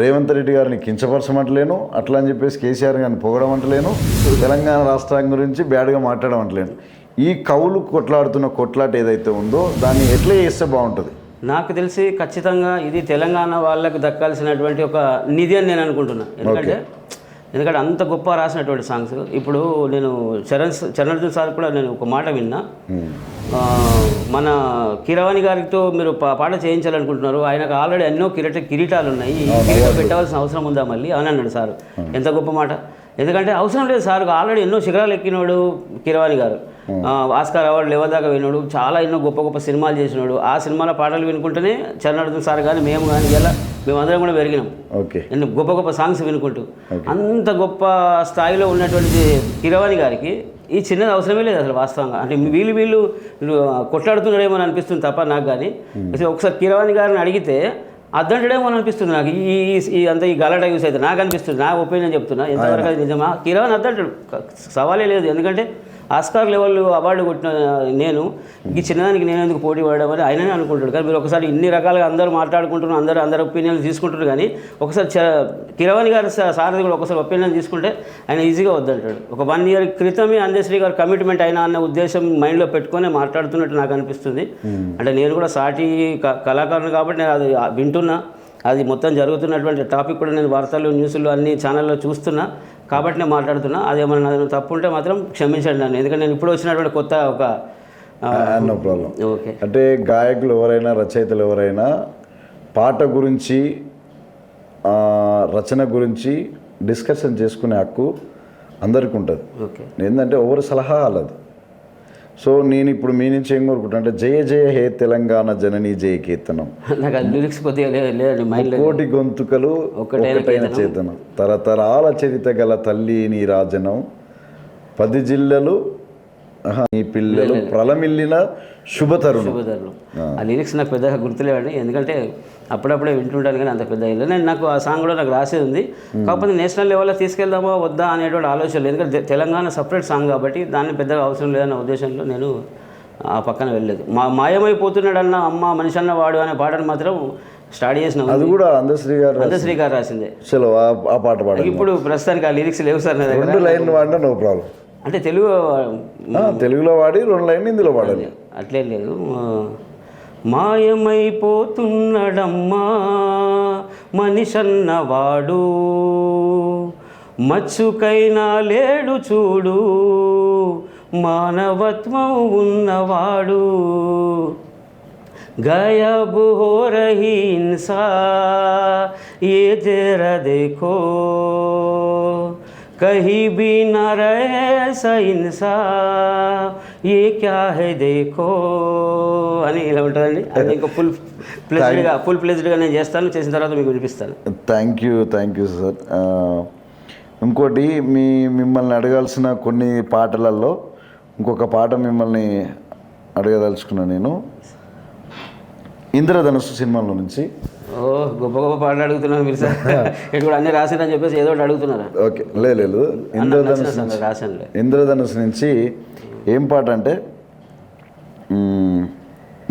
రేవంత్ రెడ్డి గారిని కించపరచమంటలేను, అట్లా అని చెప్పేసి కేసీఆర్ గారిని పొగడమంటలేను, తెలంగాణ రాష్ట్రం గురించి బ్యాడ్గా మాట్లాడమంటలేను. ఈ కవులు కొట్లాడుతున్న కొట్లాట ఏదైతే ఉందో దాన్ని ఎట్లా చేస్తే బాగుంటుంది? నాకు తెలిసి ఖచ్చితంగా ఇది తెలంగాణ వాళ్ళకు దక్కాల్సినటువంటి ఒక నిధి అని నేను అనుకుంటున్నాను. ఎందుకంటే అంత గొప్ప రాసినటువంటి సాంగ్స్. ఇప్పుడు నేను చరణ్ సార్ కూడా నేను ఒక మాట విన్నా, మన కీరవాణి గారితో మీరు పాట చేయించాలనుకుంటున్నారు, ఆయనకు ఆల్రెడీ ఎన్నో కిరీటాలు ఉన్నాయి, ఈ కిరీటం పెట్టవలసిన అవసరం ఉందా మళ్ళీ అని అన్నాడు సార్. ఎంత గొప్ప మాట! ఎందుకంటే అవసరం లేదు సార్, ఆల్రెడీ ఎన్నో శిఖరాలు ఎక్కినాడు కీరవాణి గారు, ఆస్కార్ అవార్డు లెవెల్ దాకా విన్నాడు, చాలా ఎన్నో గొప్ప గొప్ప సినిమాలు చేసినాడు. ఆ సినిమాల పాటలు వినుకుంటేనే చరణ్ సార్ కానీ మేము కానీ ఇలా మేమందరం కూడా పెరిగినాం. ఎన్నో గొప్ప గొప్ప సాంగ్స్ వినుకుంటూ. అంత గొప్ప స్థాయిలో ఉన్నటువంటి కీరవాణి గారికి ఈ చిన్నది అవసరమే లేదు అసలు వాస్తవంగా. అంటే వీళ్ళు కొట్లాడుతున్నారేమో అని అనిపిస్తుంది తప్ప నాకు. కానీ ఒకసారి కీరవాణి గారిని అడిగితే అద్దంటడేమో అని అనిపిస్తుంది నాకు. ఈ గలాట యూస్ అయితే నాకు అనిపిస్తుంది, నా ఒపీనియన్ చెప్తున్నా. ఎంతవరకు అది నిజమా? కీరవాణి అద్దంటాడు, సవాలే లేదు. ఎందుకంటే ఆస్కార్ లెవెల్ అవార్డు కొట్టిన నేను ఈ చిన్నదానికి నేను ఎందుకు పోటీ పడడం అని ఆయననే అనుకుంటాడు. కానీ మీరు ఒకసారి ఇన్ని రకాలుగా అందరూ మాట్లాడుకుంటున్నారు, అందరు ఒపీనియన్లు తీసుకుంటారు. కానీ ఒకసారి కీరవాణి గారి సారథి కూడా ఒకసారి ఒపీనియన్ తీసుకుంటే ఆయన ఈజీగా వద్దంటాడు. ఒక 1 year క్రితమే అందశ్రీ గారు కమిట్మెంట్ అయినా అన్న ఉద్దేశం మైండ్లో పెట్టుకొని మాట్లాడుతున్నట్టు నాకు అనిపిస్తుంది. అంటే నేను కూడా సాటి కళాకారుని కాబట్టి నేను అది వింటున్నా, అది మొత్తం జరుగుతున్నటువంటి టాపిక్ కూడా నేను వార్తలు న్యూస్లో అన్ని ఛానల్లో చూస్తున్నా కాబట్టి నేను మాట్లాడుతున్నా. అదేమన్నా తప్పు ఉంటే మాత్రం క్షమించండి నన్ను, ఎందుకంటే నేను ఇప్పుడు వచ్చినటువంటి కొత్త ఒక నో ప్రాబ్లం. ఓకే, అంటే గాయకులు ఎవరైనా రచయితలు ఎవరైనా పాట గురించి రచన గురించి డిస్కషన్ చేసుకునే హక్కు అందరికీ ఉంటుంది. ఓకే, ఏంటంటే ఎవరి సలహా వాళ్ళది. సో నేను ఇప్పుడు మీ నుంచి ఏం కోరుకుంటా అంటే జయ జయ హే తెలంగాణ జననీ జయ కీర్తనం, నాకు లిరిక్స్ కొద్దిగా లేదండి మైండ్లో. కోటి గొంతుకలు ఒకటైన చేతనం, తరతరాల చరిత గల తల్లి నీ రాజనం, 10 జిల్లలు నీ పిల్లలు ప్రలమిల్లిన శుభతరుణం. ఆ లిరిక్స్ నాకు పెద్దగా గుర్తులేవండి, ఎందుకంటే అప్పుడప్పుడే వింటుంటాను కానీ అంత పెద్ద ఇల్లు. నేను నాకు ఆ సాంగ్ కూడా నాకు రాసేది ఉంది. కాకపోతే నేషనల్ లెవెల్లో తీసుకెళ్దామా వద్దా అనేటువంటి ఆలోచన లేదు. ఎందుకంటే తెలంగాణ సపరేట్ సాంగ్ కాబట్టి దాన్ని పెద్దగా అవసరం లేదన్న ఉద్దేశంలో నేను ఆ పక్కన వెళ్ళలేదు. మాయమైపోతున్నాడన్న అమ్మ మనిషి అన్న వాడు అనే పాటను మాత్రం స్టార్ట్ చేసిన, అది కూడా అందశ్రీ గారు రాసిందే. చలో ఆ పాట పాడండి. ఇప్పుడు ప్రస్తుతానికి ఆ లిరిక్స్ లేవు సార్ నా దగ్గర. 2 లైన్లు వాడినా నో ప్రాబ్లం. అంటే తెలుగులో వాడి 2 లైన్లు హిందీలో వాడాలి, అట్లే లేదు. మాయమైపోతున్నడమ్మా మనిషన్నవాడు, మచ్చుకైనా లేడు చూడు మానవత్వం ఉన్నవాడు, गायब हो रही इंसा ये जरा देखो कहीं भी न रहे ऐसा इंसा ये क्या है देखो అని ఇలా ఉంటుందండి. అది ఇంకా ఫుల్ ప్లేజ్డ్గా నేను చేసిన తర్వాత మీకు వినిపిస్తాను. Thank you sir. ఇంకోటి మిమ్మల్ని అడగాల్సిన కొన్ని పాటలలో ఇంకొక పాట మిమ్మల్ని అడగదలుచుకున్నాను నేను. ఇంద్రధనుస్సు సినిమాలో నుంచి. గొప్ప గొప్ప పాటలు అడుగుతున్నారు మీరు సార్. ఇక్కడ కూడా అన్నీ రాసిరని చెప్పేసి ఏదో ఒకటి అడుగుతున్నారు. ఓకే, లేదు ఇంద్రధనుస్సు నుంచి ఏం పాట అంటే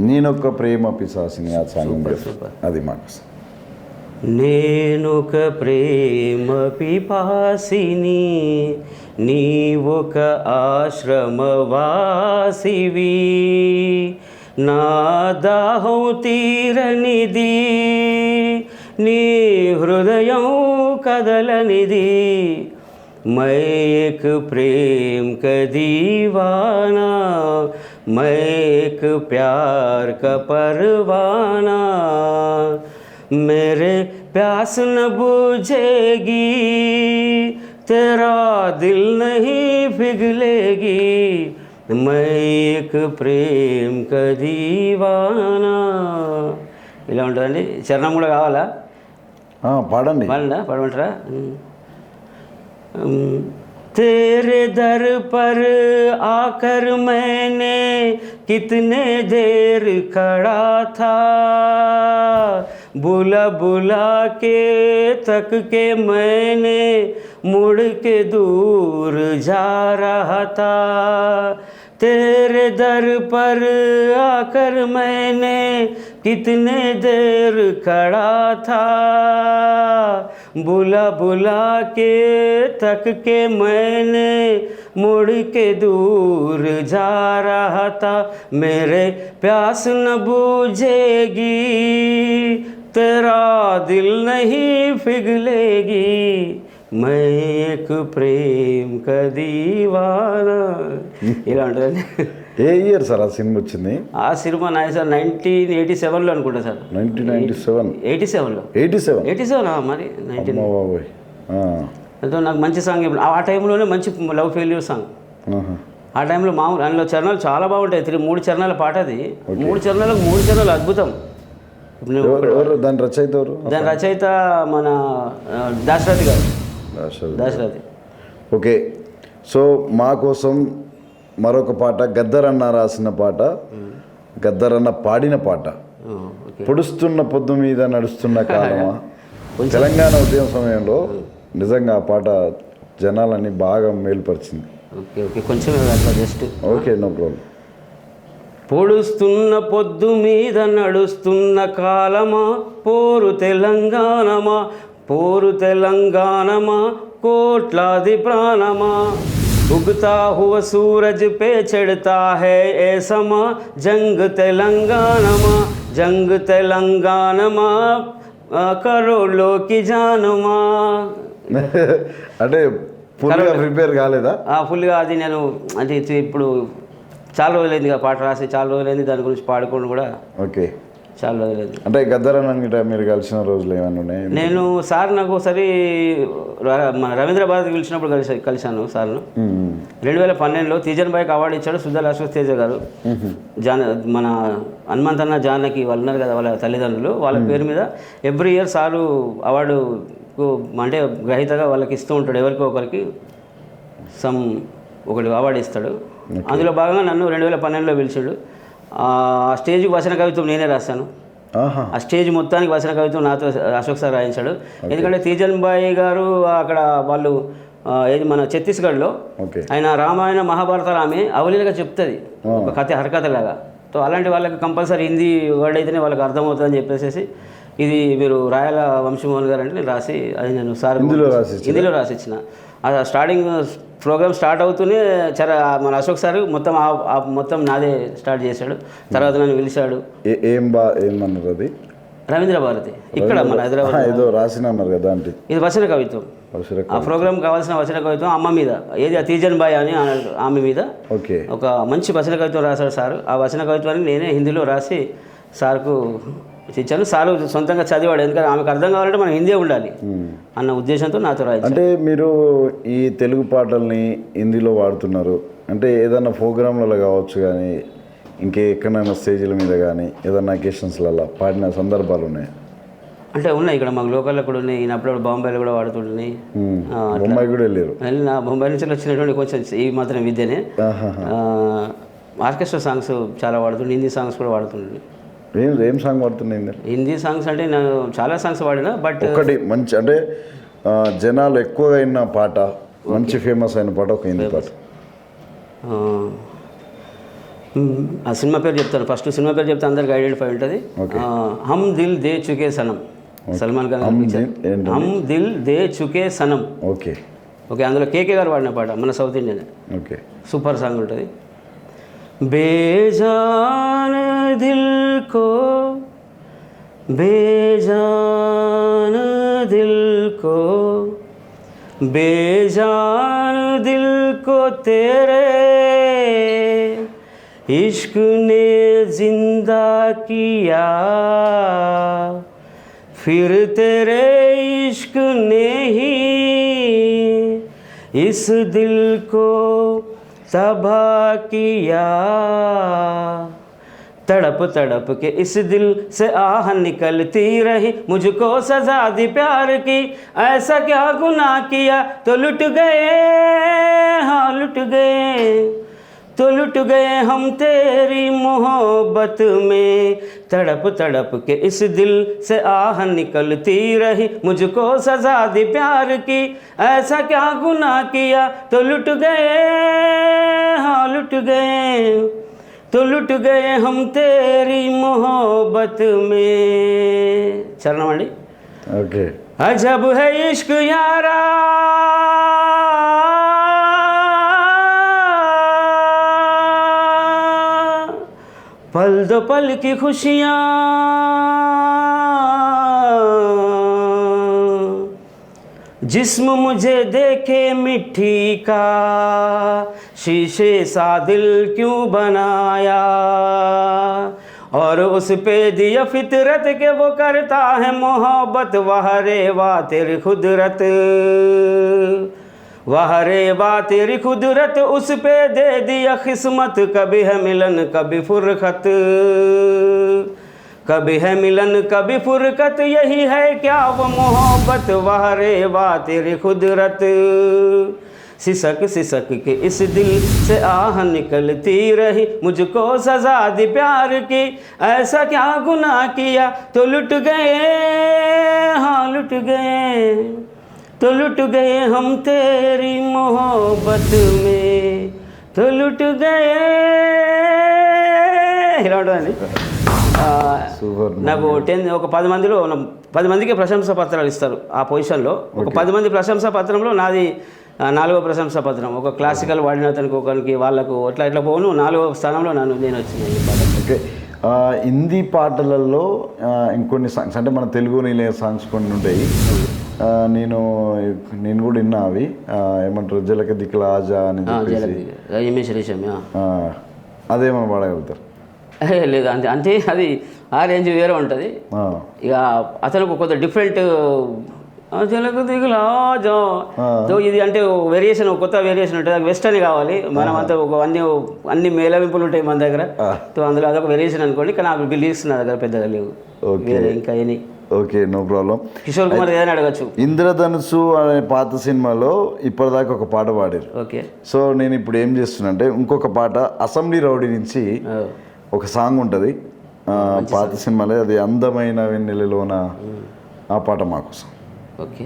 నేనొక ప్రేమ పిశాసిని, ఆ సాంగ్ అది మాట. నేనొక ప్రేమ పిపాసిని నీవొక ఆశ్రమవాసివి, నా దాహం తీరనిది నీ హృదయం కదలనిది, मैं एक प्रेम का दीवाना, मैं एक प्यार का परवाना, मेरे प्यास न बुझेगी तेरा दिल नहीं पिघलेगी, मैं एक प्रेम का दीवाना. ఇలా ఉంటుందండి. చరణం కూడా కావాలా? పాడండి. పాడమంటారా? तेरे दर पर आकर मैंने कितने देर खड़ा था, बुला बुला के तक के मैंने मुड़ के दूर जा रहा था तेरे दर पर आकर मैंने कितने देर खड़ा था बुला बुला के तक के मैंने मुड़ के दूर जा रहा था मेरे प्यास न बूझेगी तेरा दिल नहीं पिघलेगी मैं एक प्रेम का दीवाना ఇలా ఉంటుంది. ఏ ఇయర్ సార్ ఆ సినిమా వచ్చింది? ఆ సినిమా నాయ సార్ 1987లో అనుకుంటా సార్. 1997 87లో 87 మరి 19 బాబోయ్. అంటే నాకు మంచి సాంగ్ ఆ టైంలోనే మంచి లవ్ ఫెయిల్యూర్ సాంగ్. ఆ టైంలో మామూలు అందులో చరణాలు చాలా బాగుంటాయి. 3 చరణాల పాట అది. 3 చరణాలకు 3 చరణాలు అద్భుతం. దాని రచయిత ఎవరు? దాని రచయిత మన దాశరథి గారు. దాశరథి. ఓకే, సో మా కోసం మరొక పాట గద్దరన్న రాసిన పాట, గద్దరన్న పాడిన పాట. పొడుస్తున్న పొద్దు మీద నడుస్తున్న కాలమా. తెలంగాణ ఉద్యమ సమయంలో నిజంగా ఆ పాట జనాలని బాగా మేలుపరిచింది. ఓకే ఓకే కొంచెం అట్లా జస్ట్. Okay, no problem. పొడుస్తున్న పొద్దు మీద నడుస్తున్న కాలమా పోరు తెలంగాణమా పోరు తెలంగాణమా కోట్లాది ప్రాణమా उगता हुआ सूरज पे चढ़ता है ए समा जंग तेलंगानमा जंग तेलंगानमा करोड़ों की जानमा. అంటే ఫుల్గా ప్రిపేర్ కాలేదా? ఫుల్గా అది నేను అంటే ఇప్పుడు చాలా రోజులైంది పాట రాసి చాలా రోజులైంది దాని గురించి పాడుకోండి కూడా. ఓకే, చాలా రోజులైంది. అంటే గద్దరన్న మీరు కలిసిన రోజులు ఏమైనా ఉన్నాయి? నేను సార్ నాకు ఒకసారి మన రవీంద్ర భారతి పిలిచినప్పుడు కలిశాను సార్ను. 2012లో తీజన్ బాయ్కి అవార్డు ఇచ్చాడు సుధా అశోక్ తేజ గారు. మన హనుమంతన్న జానకి వాళ్ళు ఉన్నారు కదా వాళ్ళ తల్లిదండ్రులు, వాళ్ళ పేరు మీద ఎవ్రీ ఇయర్ సారు అవార్డు అంటే గ్రహీతగా వాళ్ళకి ఇస్తూ ఉంటాడు. ఎవరికో ఒకరికి ఒకటి అవార్డు ఇస్తాడు. అందులో భాగంగా నన్ను 2012లో పిలిచాడు. ఆ స్టేజ్కి వచన కవిత్వం నేనే రాశాను. ఆ స్టేజ్ మొత్తానికి వచన కవిత్వం నాతో అశోక్ సార్ రాయించాడు. ఎందుకంటే తీజన్ బాయ్ గారు అక్కడ వాళ్ళు ఏది మన ఛత్తీస్గఢ్లో ఆయన రామాయణ మహాభారతాలు ఆమె అవలీలగా చెప్తుంది ఒక కథ హరికథలాగా. సో అలాంటి వాళ్ళకి కంపల్సరీ హిందీ వర్డ్ అయితేనే వాళ్ళకి అర్థమవుతుందని చెప్పేసి ఇది మీరు రాయాల వంశమోహన్ గారు అంటే నేను రాసి అది నేను సార్ హిందీలో రాసిచ్చిన. అది స్టార్టింగ్ ప్రోగ్రామ్ స్టార్ట్ అవుతూనే మన అశోక్ సార్ మొత్తం నాదే స్టార్ట్ చేశాడు. తర్వాత నన్ను పిలిచాడు. ఏమన్నారు అది? రవీంద్ర భారతి ఇక్కడ మన హైదరాబాద్ ఏదో రాసినారు కదా అంటే ఇది వచన కవిత్వం. ఆ ప్రోగ్రామ్ కావాల్సిన వచన కవిత్వం అమ్మ మీద ఏది తీజన్ బాయ్ అని ఆమె మీద ఒక మంచి వచన కవిత్వం రాశాడు సార్. ఆ వచన కవిత్వాన్ని నేనే హిందీలో రాసి సార్కు ఇచ్చాను. సార్ సొంతంగా చదివాడు. ఎందుకంటే ఆమెకు అర్థం కావాలంటే మనం హిందీ ఉండాలి అన్న ఉద్దేశంతో నాతో రాయించారు. అంటే మీరు ఈ తెలుగు పాటల్ని హిందీలో వాడుతున్నారు అంటే ఏదైనా ప్రోగ్రాంలలో కావచ్చు కానీ ఇంకెక్కడైనా స్టేజ్ల మీద కానీ ఏదైనా అకేషన్స్లలో పాడిన సందర్భాలు ఉన్నాయి? అంటే ఉన్నాయి ఇక్కడ మాకు లోకల్లో కూడా ఉన్నాయి. అప్పుడప్పుడు బాంబేలో కూడా వాడుతుంటున్నాయి. బొంబాయి కూడా వెళ్ళారు? వెళ్ళిన బొంబాయి నుంచి వచ్చినటువంటి కొంచెం ఈ మాత్రం విద్యనే. ఆర్కెస్ట్రా సాంగ్స్ చాలా వాడుతుండే, హిందీ సాంగ్స్ కూడా వాడుతుండే. ఏం సాంగ్ వాడుతున్నాయి? హిందీ సాంగ్స్ అంటే నేను చాలా సాంగ్స్ వాడినా బట్ ఒకటి మంచి అంటే జనాలు ఎక్కువగా అయిన పాట మంచి ఫేమస్ అయిన పాట ఒక హిందీ పాట. ఆ సినిమా పేరు చెప్తాను. ఫస్ట్ సినిమా పేరు చెప్తే అందరికి ఐడెంటిఫై ఉంటుంది. హమ్ దిల్ దే చుకే సనం, సల్మాన్ ఖాన్. హమ్ దిల్ దే చుకే సనం. ఓకే ఓకే అందులో కేకే గారు వాడిన పాట మన south Indian. Okay super song ఉంటుంది. बेजान दिल को बेजान दिल को बेजान दिल को तेरे इश्क ने जिंदा किया फिर तेरे इश्क ने ही इस दिल को तबाह किया तड़प तड़प के इस दिल से आह निकलती रही मुझको सजा दी प्यार की ऐसा क्या गुनाह किया तो लुट गए हाँ लुट गए तो लुट गए हम तेरी मोहब्बत में, तड़प तड़प के इस दिल से आह निकलती रही, मुझको सजा दी प्यार की, ऐसा क्या गुनाह किया तो लुट गए, हाँ लुट गए, तो लुट गए हम तेरी मोहब्बत में. चरणम अंడి. ఓకే. अजब है इश्क यारा, पल दो पल की खुशियाँ, जिस्म मुझे देखे मिट्टी का, शीशे सा दिल क्यों बनाया, और उस पे दिया फितरत के वो करता है मोहब्बत, वाह रे वाह तेरी खुदरत, वाह रे वाह तेरी खुदरत, उस पे दे दिया किस्मत, कभी है मिलन कभी फुरकत, कभी है मिलन कभी फुरकत, यही है क्या वो मोहब्बत, वाह रे वाह तेरी खुदरत. सिसक सिसक के इस दिल से आह निकलती रही, मुझको सजा दी प्यार की, ऐसा क्या गुनाह किया तो लुट गए, हाँ लुट गए, तो लुट गए हम तेरी मोहब्बत में, तो लुट गए. ఇలా ఉంటుందండి. సూపర్. నాకు ఒక 10 మందికి ప్రశంసా పత్రాలు ఇస్తారు ఆ పొజిషన్లో. ఒక 10 మంది ప్రశంసా పత్రంలో నాది 4వ ప్రశంసా పత్రం. ఒక క్లాసికల్ వాడిన అతనికి ఒకరికి వాళ్ళకు ఇట్లా పోను 4వ స్థానంలో నేను వచ్చింది ఈ పాట. ఓకే. హిందీ పాటలలో ఇంకొన్ని సాంగ్స్ అంటే మన తెలుగు నిలయ సాంగ్స్ కొన్ని ఉంటాయి. నేను కూడా విన్నా అవి. ఏమంటారు జలక దిక్కుల ఆజా అని చెప్పేసి అదేమన్నా పాడగలుగుతారు? లేదు అంటే అది ఆ రేంజ్ వేరే ఉంటుంది. ఇక అతనికి కొంత డిఫరెంట్ జలక దిక్కుల ఆజా ఇది అంటే వేరియేషన్, కొత్త వేరియేషన్ ఉంటుంది. అది వెస్టర్న్ కావాలి. మనం అంతా అన్ని మేళవింపులు ఉంటాయి మన దగ్గర. అందులో అదొక వేరియేషన్ అనుకోండి. కానీ నాకు లిరిక్స్ నా దగ్గర పెద్దగా లేవు. ఇంకా any okay, no problem. Kishore Kumar ఏదైనా అడగచ్చు. ఇంద్రధనుసు అనే పాత సినిమాలో ఇప్పటిదాకా ఒక పాట పాడారు. ఓకే. సో నేను ఇప్పుడు ఏం చేస్తున్నా అంటే ఇంకొక పాట అసెంబ్లీ రౌడీ నుంచి ఒక సాంగ్ ఉంటుంది పాత సినిమాలో, అది అందమైన వెన్నెలలోన, ఆ పాట మాకోసం. ఓకే.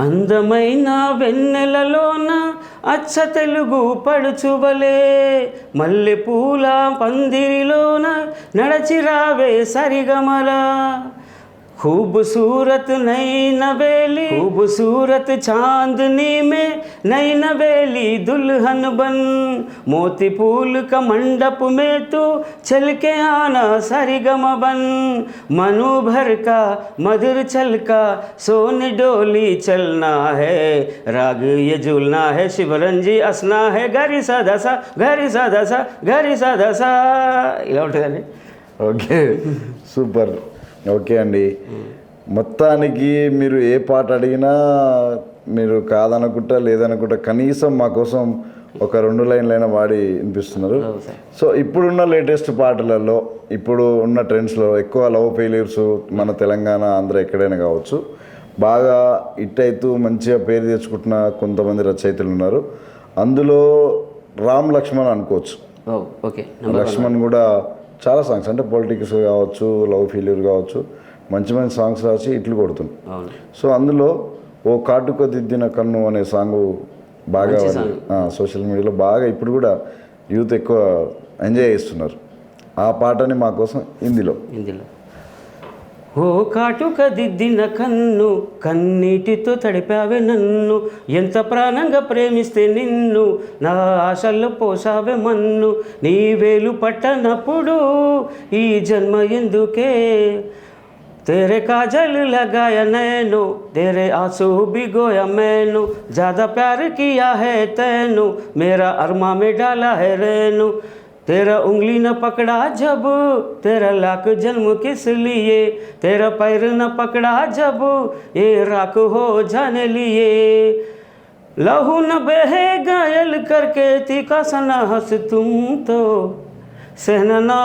అందమైన వెన్నెలలోన అచ్చ తెలుగు పడుచువలే, మల్లె పూల పందిరిలోన నడచిరావే సరిగమలా, खूबसूरत नई नवेली, खूबसूरत चांदनी में नई नवेली दुल्हन बन, मोती फूल का मंडप में तू चल के आना सरिगम बन, मनु भर का मधुर चल का सोन डोली चलना है, राग ये झूलना है, शिवरंजी असना है, घरी सा दसा घरी सा दसा घरी सा दसा. ఇలా ఉంటుందండి. Okay, super. ఓకే అండి, మొత్తానికి మీరు ఏ పాట అడిగినా మీరు కాదనుకుంటా లేదనుకుంటా కనీసం మా కోసం ఒక 2 లైన్లైనా వాడి వినిపిస్తున్నారు. సో ఇప్పుడున్న లేటెస్ట్ పాటలలో, ఇప్పుడు ఉన్న ట్రెండ్స్లో ఎక్కువ లవ్ ఫెయిల్యూర్స్ మన తెలంగాణ, ఆంధ్ర ఎక్కడైనా కావచ్చు, బాగా హిట్ అవుతూ మంచిగా పేరు తెచ్చుకుంటున్న కొంతమంది రచయితలు ఉన్నారు. అందులో రామ్ లక్ష్మణ్ అనుకోవచ్చు. ఓకే. లక్ష్మణ్ కూడా చాలా సాంగ్స్ అంటే పొలిటిక్స్ కావచ్చు, లవ్ ఫెయిల్యూర్ కావచ్చు, మంచి మంచి సాంగ్స్ రాసి ఇట్లు కొడుతుంది. సో అందులో ఓ కాటుక దిద్దిన కన్ను అనే సాంగ్ బాగా సోషల్ మీడియాలో బాగా ఇప్పుడు కూడా యూత్ ఎక్కువ ఎంజాయ్ చేస్తున్నారు. ఆ పాటని మా కోసం హిందీలో ఓ కాటుక దిద్దిన కన్ను, కన్నీటితో తడిపావే నన్ను, ఎంత ప్రాణంగా ప్రేమిస్తే నిన్ను, నా ఆశల్లో పోసావే మన్ను, నీ వేలు పట్టనప్పుడు ఈ జన్మ ఎందుకే, तेरे काजल लगाया नैनो, तेरे आंसू भिगोया मैनू, ज़्यादा प्यार किया है तैनू, मेरा अरमा में डाला है रैनू, तेरा उंगली न पकड़ा जब, तेरा लाख जन्म किस लिए, तेरा पैर न पकड़ा जब, ये राख हो जाने लिए, लहू न बहे घायल करके तीखा सना हंस तुम तो, सहन ना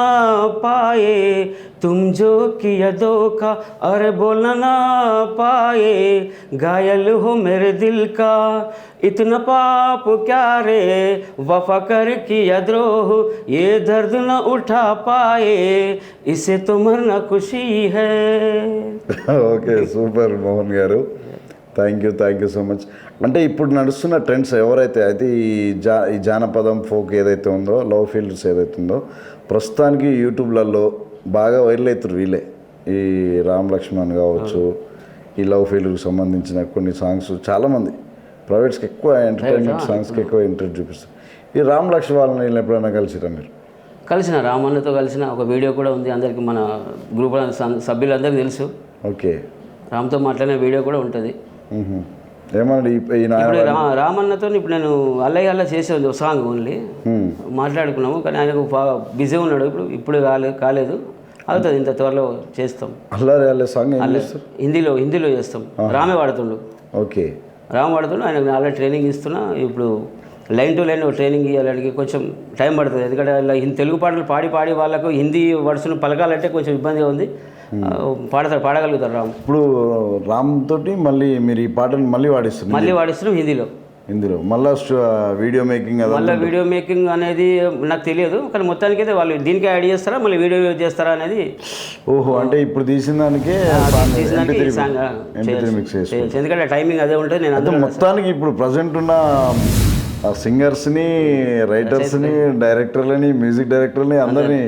पाए तुम जो किया धोखा, अरे बोलना ना पाए घायल हो मेरे दिल का, इतना पाप क्या रे वफा कर किया द्रोह, ये दर्द न उठा पाए इसे तो मरना खुशी है. ఓకే సూపర్ మోహన్ గారు, థ్యాంక్ యూ సో మచ్. అంటే ఇప్పుడు నడుస్తున్న ట్రెండ్స్ ఎవరైతే అయితే ఈ జానపదం ఫోక్ ఏదైతే ఉందో, లవ్ ఫీల్డ్స్ ఏదైతే ఉందో, ప్రస్తుతానికి యూట్యూబ్లలో బాగా వైరల్ అవుతారు వీళ్ళే. ఈ రామ్ లక్ష్మణ్ కావచ్చు, ఈ లవ్ ఫీల్డ్కి సంబంధించిన కొన్ని సాంగ్స్ చాలామంది ప్రైవేట్స్కి ఎక్కువ ఎంటర్టైన్మెంట్ సాంగ్స్కి ఎక్కువ ఇంట్రెస్ట్ చూపిస్తారు. ఈ రామ్ లక్ష్మణ్ వాళ్ళని ఎప్పుడైనా కలిసిరా మీరు? కలిసిన రామన్నతో కలిసిన ఒక వీడియో కూడా ఉంది, అందరికి మన గ్రూప్ సభ్యులందరికీ తెలుసు. ఓకే, రామ్తో మాట్లాడిన వీడియో కూడా ఉంటుంది. ఏమన్నా ఇప్పుడు రామన్నతో ఇప్పుడు నేను అల్లయ్య చేసేది ఒక సాంగ్ ఓన్లీ మాట్లాడుకున్నాము, కానీ ఆయనకు బాగా బిజీ ఉన్నాడు. ఇప్పుడు కాలేదు, అవుతుంది, ఇంత త్వరలో చేస్తాం. అల్లరి సాంగ్ హిందీలో చేస్తాం. రామే వాడుతుండు. ఓకే, రామ్ వాడుతుండు. ఆయనకు ఆల్రెడీ ట్రైనింగ్ ఇస్తున్నా. ఇప్పుడు లైన్ టు లైన్ ట్రైనింగ్ ఇవ్వడానికి కొంచెం టైం పడుతుంది, ఎందుకంటే ఇలా తెలుగు పాటలు పాడి వాళ్ళకు హిందీ వర్డ్స్ను పలకాలంటే కొంచెం ఇబ్బందిగా ఉంది. పాడగలుగుతారు రామ్. ఇప్పుడు రామ్ తోటి మళ్ళీ మీరు ఈ పాటను మళ్ళీ వాడిస్తున్నాం హిందీలో మళ్ళీ వీడియో మేకింగ్ అనేది నాకు తెలియదు, కానీ మొత్తానికైతే వాళ్ళు దీనికి యాడ్ చేస్తారా మళ్ళీ వీడియో చేస్తారా అనేది. ఓహో, అంటే ఇప్పుడు తీసిన దానికే ఎందుకంటే టైమింగ్ అదే ఉంటుంది. నేను మొత్తానికి ఇప్పుడు ప్రజెంట్ ఉన్న సింగర్స్ని, రైటర్స్ని, డైరెక్టర్లని, మ్యూజిక్ డైరెక్టర్ని అందరినీ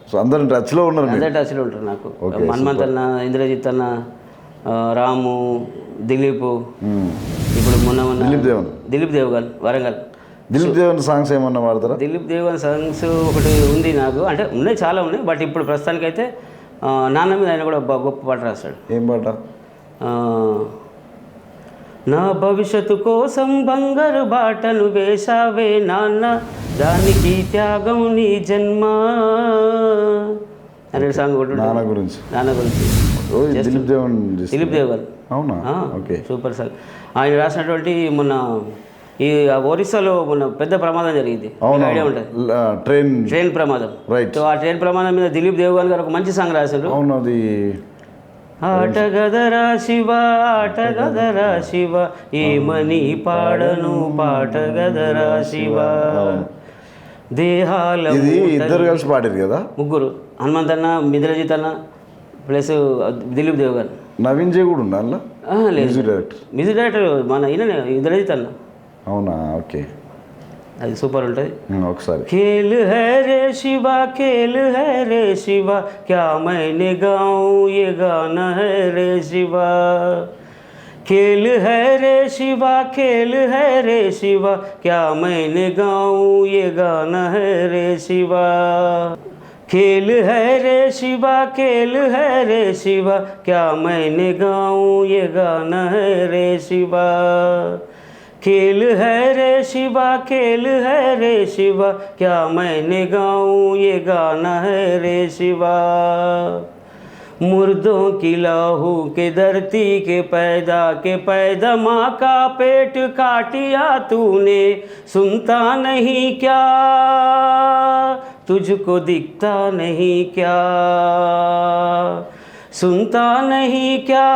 సో అందరు టచ్లో ఉన్నారు. నాకు మన్మంత్ అన్న, ఇంద్రజిత్ అన్న, రాము, దిలీప్, ఇప్పుడు దిలీప్ దేవగన్ వరంగల్. దిలీప్ దేవన్ సాంగ్స్ ఏమన్నా వాడతారా? దిలీప్ దేవన్ సాంగ్స్ ఒకటి ఉంది నాకు, అంటే ఉన్నాయి, చాలా ఉన్నాయి. బట్ ఇప్పుడు ప్రస్తుతానికైతే నాన్న మీద ఆయన కూడా గొప్ప పాట రాస్తాడు. ఏం పాట? నా భవిష్యత్తు కోసం బంగారు బాటను వేశావే నాన్న, దానికి త్యాగం నీ జన్మ అనే సాంగ్ ఒకటి. నాన్న గురించి దిలీప్ దేవన్. అవునా? Okay, super song. ఆయన రాసినటువంటి మొన్న ఈ ఒరిస్సాలో మొన్న పెద్ద ప్రమాదం జరిగింది, ఐడియా ఉంటుంది, ట్రైన్ ప్రమాదం. సో ఆ ట్రైన్ ప్రమాదం మీద దిలీప్ దేవన్ గారు ఒక మంచి సాంగ్ రాశారు. అవును, అది ఆటగదరా శివ ఏమని పాడను పాటగదరా శివ. దేహాల ఇద్దరు కలిసి పాడారు కదా, ముగ్గురు, హనుమంత్ అన్న, ఇంద్రజిత్ అన్న ప్లస్ దిలీప్ దేవగన్. నవీన్ జే కూడా ఉండాలా? మ్యూజిక్ డైరెక్టర్ మన ఈయన ఇంద్రజిత్ అన్న. అవునా? ఓకే, అది సూపర్ ఉంటుంది. ఒకసారి खेल है रे शिवा क्या मैंने गाऊं ये गाना है रे शिवा. खेल है रे शिवा क्या मैंने गाऊं ये गाना है रे शिवा. खेल है रे शिवा क्या मैंने गाऊं ये गाना है रे शिवा. खेल है रे शिवा क्या मैंने गाऊं ये गाना है रे शिवा. मुर्दों की लहू के धरती के पैदा माँ का पेट काटिया तूने, सुनता नहीं क्या तुझको दिखता नहीं क्या, सुनता नहीं क्या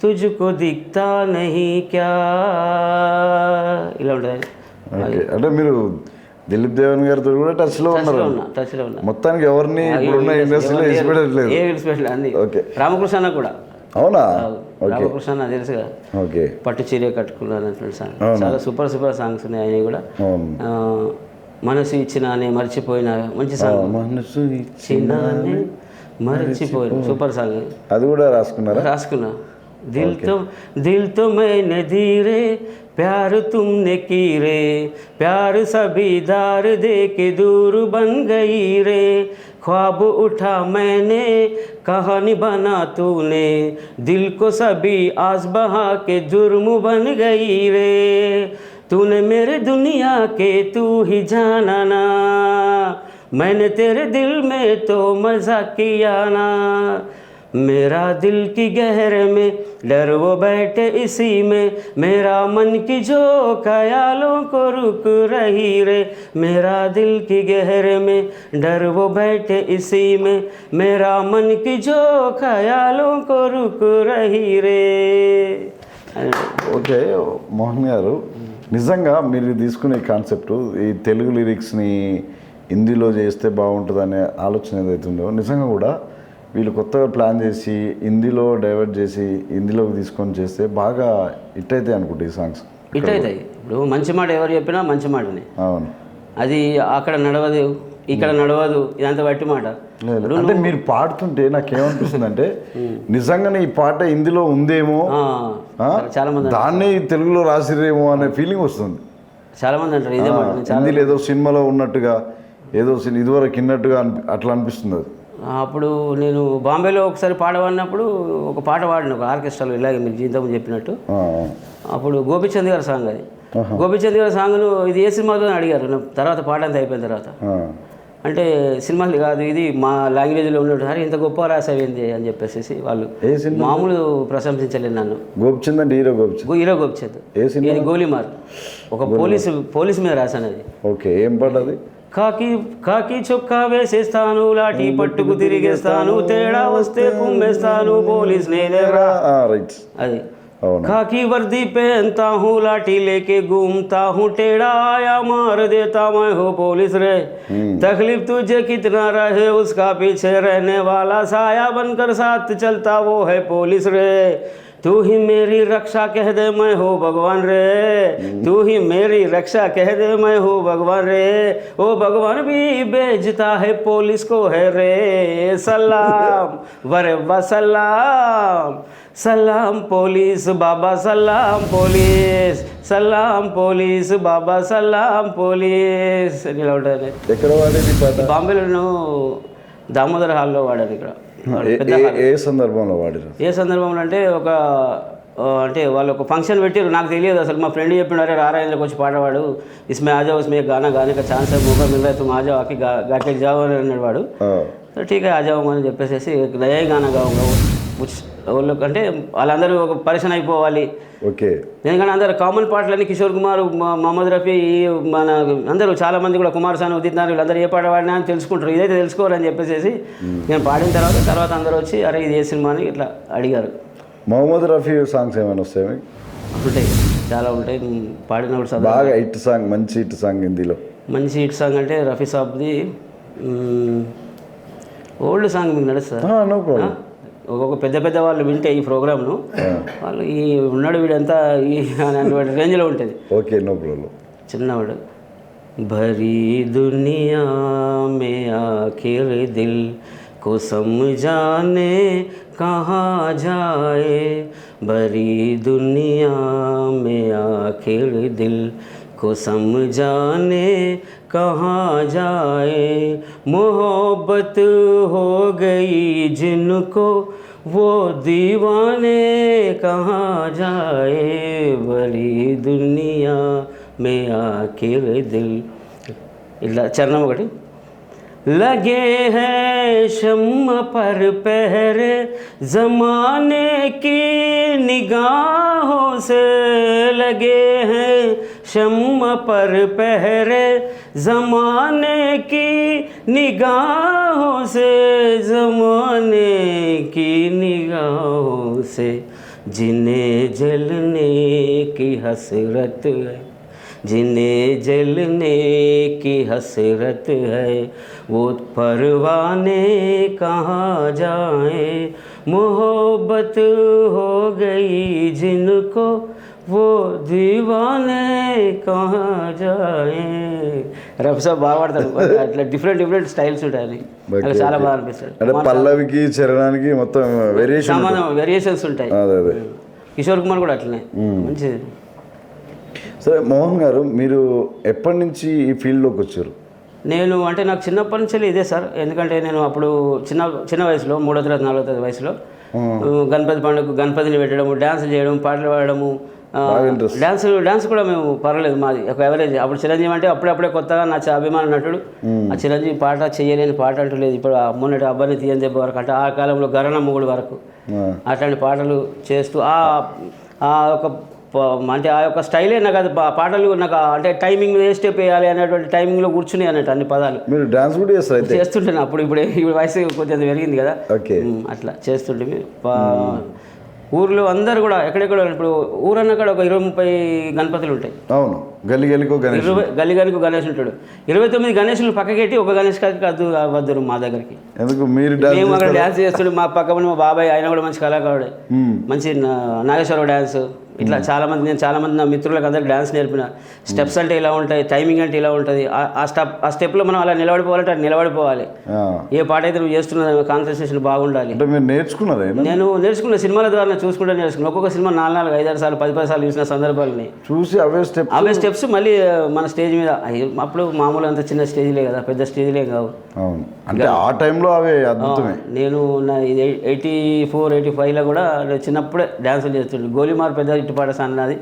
तुझको दिखता नहीं क्या. ఇలా ఉంటుంది. అంటే మీరు దిలీప్ దేవన్ గారితో కూడా టచ్లో ఉన్నారు? మొత్తానికి ఎవరిని ఇప్పుడున్న ఇండస్ట్రీలో ఇన్స్పిరేషన్ అన్ని. ఓకే, రామకృష్ణ కూడా. అవునా? రామకృష్ణ తెలుసు కదా, ఓకే, పట్టు చీర కట్టుకున్నాను సాంగ్, చాలా సూపర్ సాంగ్స్ ఉన్నాయి ఆయన కూడా. మనసు ఇచ్చినానే మర్చిపోయిన మంచి సాంగ్, మనసు ఇచ్చినానే మర్చిపోయిన సూపర్ సాంగ్. అది కూడా రాసుకున్నా. दिल तो मैंने धीरे प्यार तुमने की रे, प्यार सभी दार दे के दूर बन गई रे. ख्वाब उठा मैंने कहानी बना तूने, दिल को सभी आस बहा के जुर्म बन गई रे. तूने मेरे दुनिया के तू ही जाना ना, मैंने तेरे दिल में तो मजा किया ना. मेरा दिल की गहरे में डर वो बैठे इसी में मेरा मन की जो ख्यालों को रुक रही रे मेरा दिल की गहरे में डर वो बैठे इसी में मेरा मन की जो ख्यालों को रुक रही रे. ఓకే మోహన్ గారు, నిజంగా మీరు తీసుకునే కాన్సెప్ట్ ఈ తెలుగు లిరిక్స్ని హిందీలో చేస్తే బాగుంటుందనే ఆలోచన ఏదైతే ఉందో నిజంగా కూడా వీళ్ళు కొత్తగా ప్లాన్ చేసి హిందీలో డైవర్ట్ చేసి హిందీలోకి తీసుకొని చేస్తే బాగా హిట్ అవుతాయి అనుకుంటా ఈ సాంగ్స్. హిట్ అవుతాయి. ఇప్పుడు మంచి మాట ఎవరు చెప్పినా మంచి మాటనే, అవును. అది అక్కడ నడవదు ఇక్కడ నడవదు, ఇదంతా బట్టి మాట. అంటే మీరు పాడుతుంటే నాకేమనిపిస్తుంది అంటే నిజంగానే ఈ పాట హిందీలో ఉందేమో, చాలా మంది దాన్నే తెలుగులో రాసిరేమో అనే ఫీలింగ్ వస్తుంది. చాలా మంది అంటారు ఇదే మాట. హిందీలో ఏదో సినిమాలో ఉన్నట్టుగా ఏదో ఇదివరకు విన్నట్టుగా అట్లా అనిపిస్తుంది అది. అప్పుడు నేను బాంబేలో ఒకసారి పాడవాడినప్పుడు ఒక పాట పాడిన ఒక ఆర్కెస్ట్రాలో, ఇలాగే మీరు జీవితం చెప్పినట్టు. అప్పుడు గోపిచంద్ గారి సాంగ్ అది. గోపిచంద్ గారి సాంగ్ను ఇది ఏ సినిమాలో అడిగారు తర్వాత పాడంతా అయిపోయిన తర్వాత. అంటే సినిమాలు కాదు ఇది మా లాంగ్వేజ్లో ఉన్నట్టు, సరే ఇంత గొప్ప రాసావేంది అని చెప్పేసి వాళ్ళు మామూలు ప్రశంసించలేదు నన్ను. గోపిచంద్ అంటే హీరో గోపిచంద్. హీరో గోపిచంద్. ఇది గోలీమార్, ఒక పోలీస్ మీద రాశాను అది. ఓకే, ఏం పాట అది? కాకి చొక్కా వేసేస్తాను, లాఠీ పట్టుకు తిరిగేస్తాను, తేడా వస్తే కుమ్మేస్తాను, పోలీస్ నేనేరా. అది खाकी वर्दी पहनता हूँ, लाठी लेके घूमता हूँ, टेढ़ा आया मार देता मैं हो पुलिस रे. तकलीफ तुझे कितना रहे उसका पीछे रहने वाला, साया बनकर साथ चलता वो है पुलिस रे. तू ही मेरी रक्षा कह दे मैं हो भगवान रे, तू ही मेरी रक्षा कह दे मैं हो भगवान रे. ओ भगवान भी भेजता है पुलिस को है रे. सलाम वरे सलाम सलाम पुलिस बाबा, सलाम पुलिस, सलाम पुलिस बाबा, सलाम पुलिस అని ఇలా ఉంటుంది. ఎక్కడ వాడేది పాట? బాంబేలో దామోదర్ హాల్లో వాడాను. ఇక్కడ ఏ సందర్భంలో వాడారు? ఏ సందర్భంలో అంటే అంటే వాళ్ళు ఒక ఫంక్షన్ పెట్టారు, నాకు తెలియదు అసలు. మా ఫ్రెండ్ చెప్పినారే రారాయణలోకి వచ్చి పాడవాడు, ఇస్మే ఆజావు ఇస్మే గానా గానే కా ఛాన్స్ మౌకా మిల్ రहा है तुम आ जाओ आके गा के जाओ అని అన్నాడు వాడు. ఠీక్ ఆ జావు అని చెప్పేసి నయే గానా గావుగా వాళ్ళు అంటే వాళ్ళందరూ ఒక పరిచయం అయిపోవాలి. ఓకే, ఎందుకంటే అందరు కామన్ పాటలన్నీ కిషోర్ కుమార్, మహమ్మద్ రఫీ, మన అందరూ చాలామంది కూడా కుమార్ సాను, ఉదిత్ నారాయణ వీళ్ళందరూ ఏ పాట పాడినా అని తెలుసుకుంటారు. ఇదైతే తెలుసుకోవాలని చెప్పేసి నేను పాడిన తర్వాత అందరూ వచ్చి అరే ఇది ఏ సినిమా అని ఇట్లా అడిగారు. మహమ్మద్ రఫీ సాంగ్స్ ఏమైనా వస్తాయి? ఉంటాయి, చాలా ఉంటాయి. పాడినప్పుడు బాగా హిట్ సాంగ్, మంచి హిట్ సాంగ్ హిందీలో మంచి హిట్ సాంగ్ అంటే రఫీ సాబ్ది ఓల్డ్ సాంగ్ మీకు నడుస్తుంది. No problem. ఒక పెద్ద వాళ్ళు వింటే ఈ ప్రోగ్రామ్ను వాళ్ళు ఈ ఉన్నాడు వీడంతా ఈ అనేటువంటి రేంజ్లో ఉంటుంది. Okay, no problem. చిన్నవాడు భరీ దునియా మే ఆఖిర్ దిల్ को समझाने कहाँ जाए, भरी दुनिया में आखिर दिल को समझाने कहाँ जाए. मोहब्बत हो गई जिनको वो दीवाने कहाँ जाए, भरी दुनिया में आखिर दिल. ఇలా చరణం ఒకటి. लगे हैं शम्म पर पहरे ज़माने की निगाहों से, लगे हैं शम्म पर पहरे ज़माने की निगाहों से, ज़माने की निगाहों से, जिन्हें जलने की हसरत है, जिन्हें जलने की हसरत है, वो परवाने कहाँ जाए, मोहब्बत हो गई जिनको वो दीवाने कहाँ जाए. రఫ్ సాబ్ బాగా పాడతాడు. అట్లా డిఫరెంట్ స్టైల్స్ ఉంటాయి, అలా చాలా బాగా అనిపిస్తుంది. అంటే పల్లవికి చరణానికి మొత్తం వేరియేషన్స్ ఉంటాయి. కిషోర్ కుమార్ కూడా అట్లనే మంచిది. సరే మోహన్ గారు, మీరు ఎప్పటి నుంచి ఈ ఫీల్డ్లోకి వచ్చారు? నేను అంటే నాకు చిన్నప్పటి నుంచి ఇదే సార్. ఎందుకంటే నేను అప్పుడు చిన్న వయసులో 3వ తరగతి 4వ తరగతి వయసులో గణపతి పండుగ గణపతిని పెట్టడము, డ్యాన్సులు చేయడం, పాటలు పాడడము, డ్యాన్స్ కూడా మేము పర్వాలేదు మాది ఒక ఎవరేజ్. అప్పుడు చిరంజీవి అంటే అప్పుడే కొత్తగా నా అభిమాన నటుడు. ఆ చిరంజీవి పాట చేయలేని పాట అంటూ లేదు. ఇప్పుడు మొన్నటి అబ్బాయిని తీయని దెబ్బ వరకు అంటే ఆ కాలంలో గరణ మొగుడు వరకు అట్లాంటి పాటలు చేస్తూ ఒక అంటే ఆ యొక్క స్టైలే నాకు అది పాటలు నాకు అంటే టైమింగ్ ఏ స్టెప్ వేయాలి అనేటువంటి టైమింగ్లో కూర్చుని అన్నట్టు అన్ని పదాలు మీరు డాన్స్ కూడా చేస్తుంటాను. ఇప్పుడు వయసు కొంచెం పెరిగింది కదా, అట్లా చేస్తుంటే ఊర్లో అందరు కూడా ఎక్కడెక్కడ ఇప్పుడు ఊరన్న కాడ ఒక 20-30 గణపతులు ఉంటాయి. అవును, గల్లి గల్లికు గణేష్ ఉంటాడు. 29 గణేషులు పక్కకెట్టి ఒక గణేష్ కాదు వద్దరు మా దగ్గరికి. ఎందుకు మీరు మేము అక్కడ డ్యాన్స్ చేస్తుండే. మా పక్క మా బాబాయ్ ఆయన కూడా మంచి కళాకారుడే, మంచి నాగేశ్వరరావు డ్యాన్స్. ఇట్లా నేను చాలామంది నా మిత్రులకు అందరికి డ్యాన్స్ నేర్పిన. స్టెప్స్ అంటే ఇలా ఉంటాయి, టైమింగ్ అంటే ఇలా ఉంటుంది. ఆ స్టెప్లో మనం అలా నిలబడిపోవాలంటే అది నిలబడిపోవాలి. ఏ పాట అయితే నువ్వు చేస్తున్నా కాన్సన్ట్రేషన్ బాగుండాలి. నేను నేర్చుకున్న సినిమాల ద్వారా చూసుకుంటే నేర్చుకున్నాను. ఒక్కొక్క సినిమా 4, 5 సార్లు 10 సార్లు చూసిన సందర్భాలని చూసి అవే స్టెప్స్ మళ్ళీ మన స్టేజ్ మీద. అప్పుడు మామూలు అంత చిన్న స్టేజ్లే కదా, పెద్ద స్టేజ్లే కావు. అంటే ఆ టైంలో అవే అద్భుతమే. నేను 84, 85లో కూడా చిన్నప్పుడే డ్యాన్సులు చేస్తుండే. గోలిమార్ పెద్ద ఇట్టుపాట అన్నది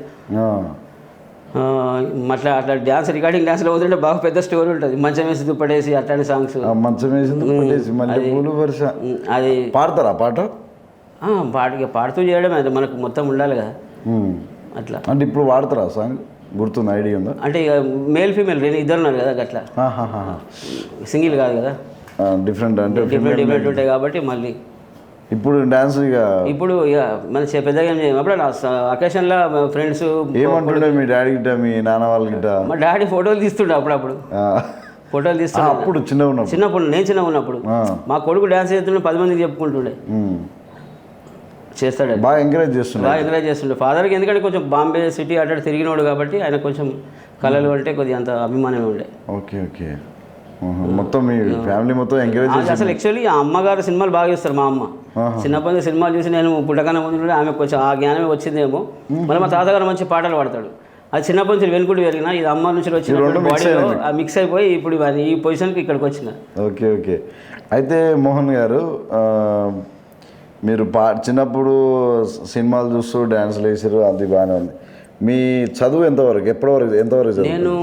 అట్లా డ్యాన్స్ రికార్డింగ్ డ్యాన్స్లో పోతుంటే బాగా పెద్ద స్టోరీ ఉంటుంది. మంచం వేసి దుప్పటేసి అట్లాంటి సాంగ్స్. అది పాడతారా పాట? పాడుతూ చేయడం అది మనకు మొత్తం ఉండాలి కదా అట్లా. అంటే ఇప్పుడు వాడతారా సాంగ్? గుర్తుంది, ఐడియా ఉందా? అంటే ఇక మేల్ ఫీమేల్ ఇద్దరు ఉన్నారు కదా అట్లా, సింగిల్ కాదు కదా, డిఫరెంట్ ఉంటాయి కాబట్టి. మళ్ళీ ఇప్పుడు డాన్స్ ఇప్పుడు ఇక మన పెద్దగా ఏం చేయం. అప్పుడు అకేషన్లో ఫ్రెండ్స్ ఏమంటుండే మీ డాడీ గిట్ట మీ నాన్న వాళ్ళ గిట్ట? మా డాడీ ఫోటోలు తీస్తుండే అప్పుడప్పుడు. ఫోటోలు తీస్తుండే అప్పుడు చిన్నప్పుడు నేను చిన్నగా ఉన్నప్పుడు మా కొడుకు డాన్స్ చేస్తుండే 10 మందికి చెప్పుకుంటుండే. చేస్తాడు, బాగా ఎంకరేజ్ చేస్తుండే ఫాదర్కి. ఎందుకంటే కొంచెం బాంబే సిటీ అటు తిరిగినోడు కాబట్టి ఆయన కొంచెం కళలు అంటే కొద్దిగా అంత అభిమానమే ఉండే. ఓకే మొత్తం మీ ఫ్యామిలీ మొత్తం ఎంకరేజ్ చేసి. అసలు యాక్చువల్లీ ఆ అమ్మగారు సినిమాలు బాగా చూస్తారు. మా అమ్మ చిన్నప్పటి నుంచి సినిమాలు చూసి నేను పుట్టకన్నా ముందు ఆమె కొంచెం ఆ జ్ఞానమే వచ్చిందేమో. మళ్ళీ మా తాతగారు మంచి పాటలు పాడతాడు. అది చిన్నప్పటి నుంచి వెనుకుంటూ పెరిగిన. ఇది అమ్మ నుంచి వచ్చిన బాడీలో మిక్స్ అయిపోయి ఇప్పుడు ఈ పొజిషన్కి ఇక్కడికి వచ్చిన. ఓకే అయితే మోహన్ గారు, మీరు చిన్నప్పుడు సినిమాలు చూస్తూ డ్యాన్స్లు వేసారు, అది బాగానే ఉంది. మీ చదువు ఎంతవరకు? నేను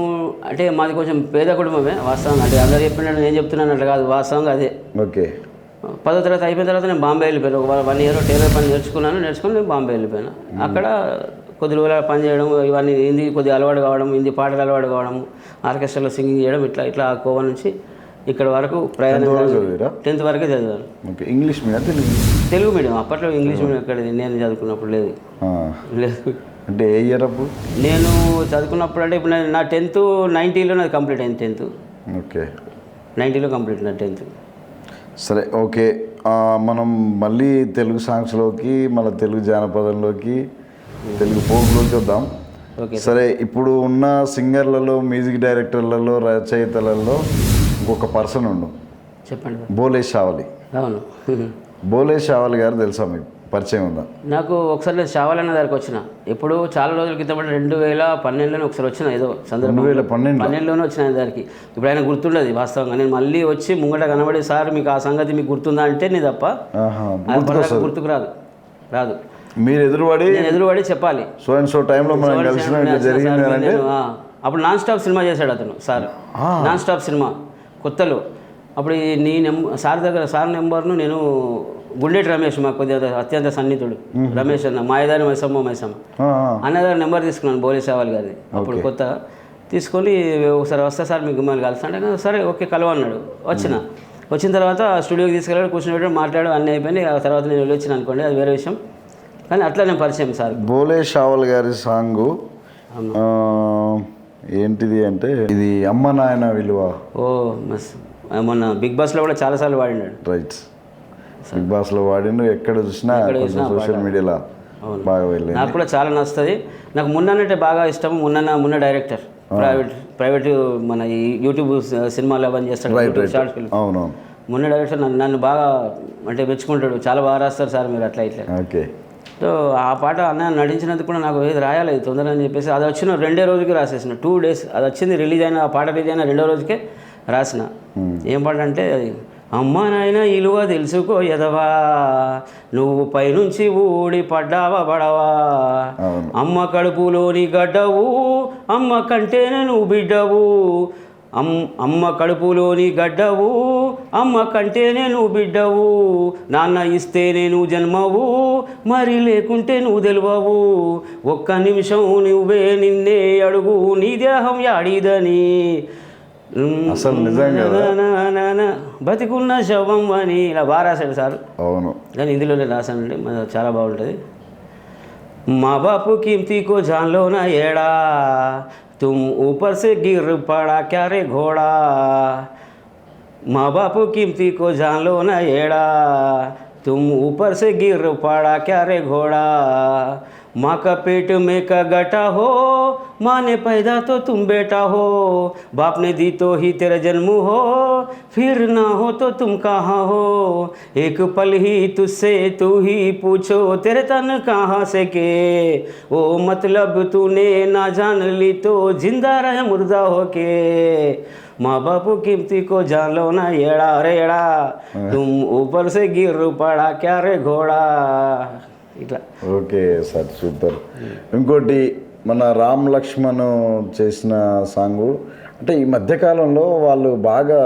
అంటే మాది కొంచెం పేద కుటుంబమే వాస్తవంగా. అంటే అందరు చెప్పినట్టు నేను చెప్తున్నాను అట్లా కాదు, వాస్తవంగా అదే. ఓకే. 10వ తరగతి అయిపోయిన తర్వాత నేను బాంబే వెళ్ళిపోయాను. 1 ఇయర్ టైలర్ పని నేర్చుకుని నేను బాంబే వెళ్ళిపోయాను. అక్కడ కొద్ది రోజులు పని చేయడం, ఇవన్నీ హిందీ కొద్దిగా అలవాటు కావడం, హిందీ పాటలు అలవాటు కావడం, ఆర్కెస్ట్రాలో సింగింగ్ చేయడం, ఇట్లా కోవ నుంచి ఇక్కడ వరకు ప్రయాణం. 10th వరకే చదివాను. English medium Telugu medium? అప్పట్లో ఇంగ్లీష్ మీడియం ఎక్కడ నేను చదువుకున్నప్పుడు లేదు. అంటే ఏ ఇయర్ అప్పుడు? నేను చదువుకున్నప్పుడు అంటే ఇప్పుడు నా 10th 90లో నాది కంప్లీట్ అయింది. 10th ఓకే 90లో కంప్లీట్ నా 10th. సరే ఓకే, మనం మళ్ళీ తెలుగు సాంగ్స్లోకి, మళ్ళీ తెలుగు జానపదంలోకి, తెలుగు ఫోక్లోకి వద్దాం. సరే, ఇప్పుడు ఉన్న సింగర్లలో, మ్యూజిక్ డైరెక్టర్లలో, రచయితలలో ఇంకొక పర్సన్ ఉండు. చెప్పండి. బోలే షావలి. అవును. బోలే షావలి గారు తెలుసా మీకు? పరిచయం ఉందా? నాకు ఒకసారి నేను షావలి అన్న దగ్గరికి వచ్చిన. ఎప్పుడు చాలా రోజుల క్రితం 2012లోనే ఒకసారి వచ్చిన. ఏదో సందర్భం 2012లోనే వచ్చిన ఆయన దగ్గరికి. ఇప్పుడు ఆయన గుర్తుండదు వాస్తవంగా. నేను మళ్ళీ వచ్చి ముంగట కనబడి, సార్ మీకు ఆ సంగతి మీకు గుర్తుందా అంటే నీ తప్ప గుర్తుకు రాదు. మీరు ఎదురుపడి చెప్పాలి. సో టైంలో మనం జరిగింది. అప్పుడు నాన్ స్టాప్ సినిమా చేశాడు అతను సార్. నాన్ స్టాప్ సినిమా కొత్తలో. అప్పుడు సార్ నెంబర్ను నేను గుండెటి రమేష్, మాకు కొద్దిగా అత్యంత సన్నిహితుడు రమేష్ అన్న, మాయదారి మైసమ్మ అన్నదారి నెంబర్ తీసుకున్నాను బోలే షావలి గారిది. అప్పుడు కొత్త తీసుకొని ఒకసారి వస్తా సార్ మీకు మిమ్మల్ని కలుస్తా అంటే, సరే ఓకే కలవ అన్నాడు. వచ్చిన తర్వాత స్టూడియోకి తీసుకెళ్ళాడు, కూర్చొని మాట్లాడు, అన్నీ అయిపోయింది. ఆ తర్వాత నేను వెళ్ళొచ్చిన అనుకోండి, అది వేరే విషయం. కానీ అట్లా నేను పరిచయం సార్. బోలే షావలి గారి సాంగు ఏంటిది అంటే, ఇది అమ్మ నాయన విలువ. మొన్న బిగ్ బాస్లో కూడా చాలాసార్లు వాడినాడు. రైట్, బిగ్ బాస్లో వాడిండు. ఎక్కడ చూసినా సోషల్ మీడియాలో బాగా వెళ్ళి నాకు కూడా చాలా నచ్చుతుంది. నాకు మున్నంటే బాగా ఇష్టం. మున్న డైరెక్టర్, ప్రైవేట్ మన ఈ యూట్యూబ్ సినిమాలు అవన్నీ చేస్తాడు, షార్ట్ ఫిల్మ్. అవునవును. మున్న డైరెక్టర్ నన్ను బాగా అంటే మెచ్చుకుంటాడు. చాలా బాగా రాస్తారు సార్ మీరు అట్లా ఇట్లా. ఓకే. సో ఆ పాట అన్న నటించినందుకు కూడా నాకు ఏది రాయాలి తొందరగా అని చెప్పేసి అది వచ్చిన 2వ రోజుకి రాసేసిన. 2 days అది వచ్చింది, రిలీజ్ అయిన ఆ పాట రిలీజ్ అయిన 2వ రోజుకే రాసిన. ఏం పాట అంటే అమ్మ నాయన ఇలువ తెలుసుకో ఎదవా, నువ్వు పైనుంచి ఊడి పడ్డావా పడవా. అమ్మ కడుపులోని గడ్డవు, అమ్మ కంటేనే నువ్వు బిడ్డవు. అమ్మ కడుపులోని గడ్డవు, అమ్మ కంటేనే నువ్వు బిడ్డవు. నాన్న ఇస్తేనే నువ్వు జన్మవు, మరి లేకుంటే నువ్వు తెలివవు. ఒక్క నిమిషం నువ్వే నిన్నే అడుగు, నీ దేహం యాడిదని. అసలు నిజంగా బతికున్న శవం అని ఇలా బాగా రాశాడు సార్. అవును, కానీ ఇందులోనే రాశానండి, చాలా బాగుంటుంది. మా బాపు कीमती को जान लो ना ఏడా, तुम ऊपर से गिर पड़ा क्या रे घोड़ा. माँ बाप कीमती को जान लो ना ఏడా, तुम ऊपर से गिर पड़ा क्या रे घोड़ा. माँ का पेट में का गटा हो, माँ ने पैदा तो तुम बेटा हो. बाप ने दी तो ही तेरा जन्म हो, फिर ना हो तो तुम कहाँ हो. एक पल ही तुझसे तू ही पूछो, तेरे तन कहाँ से के. ओ मतलब तूने ना जान ली तो जिंदा रहे मुर्दा हो के. माँ बाप कीमती को जान लो ना ఏడా రే ఏడా, तुम ऊपर से गिर पड़ा क्या रे घोड़ा. ఇట్లా. Okay sir, super. ఇంకోటి మన రామ్ లక్ష్మణ్ చేసిన సాంగ్, అంటే ఈ మధ్యకాలంలో వాళ్ళు బాగా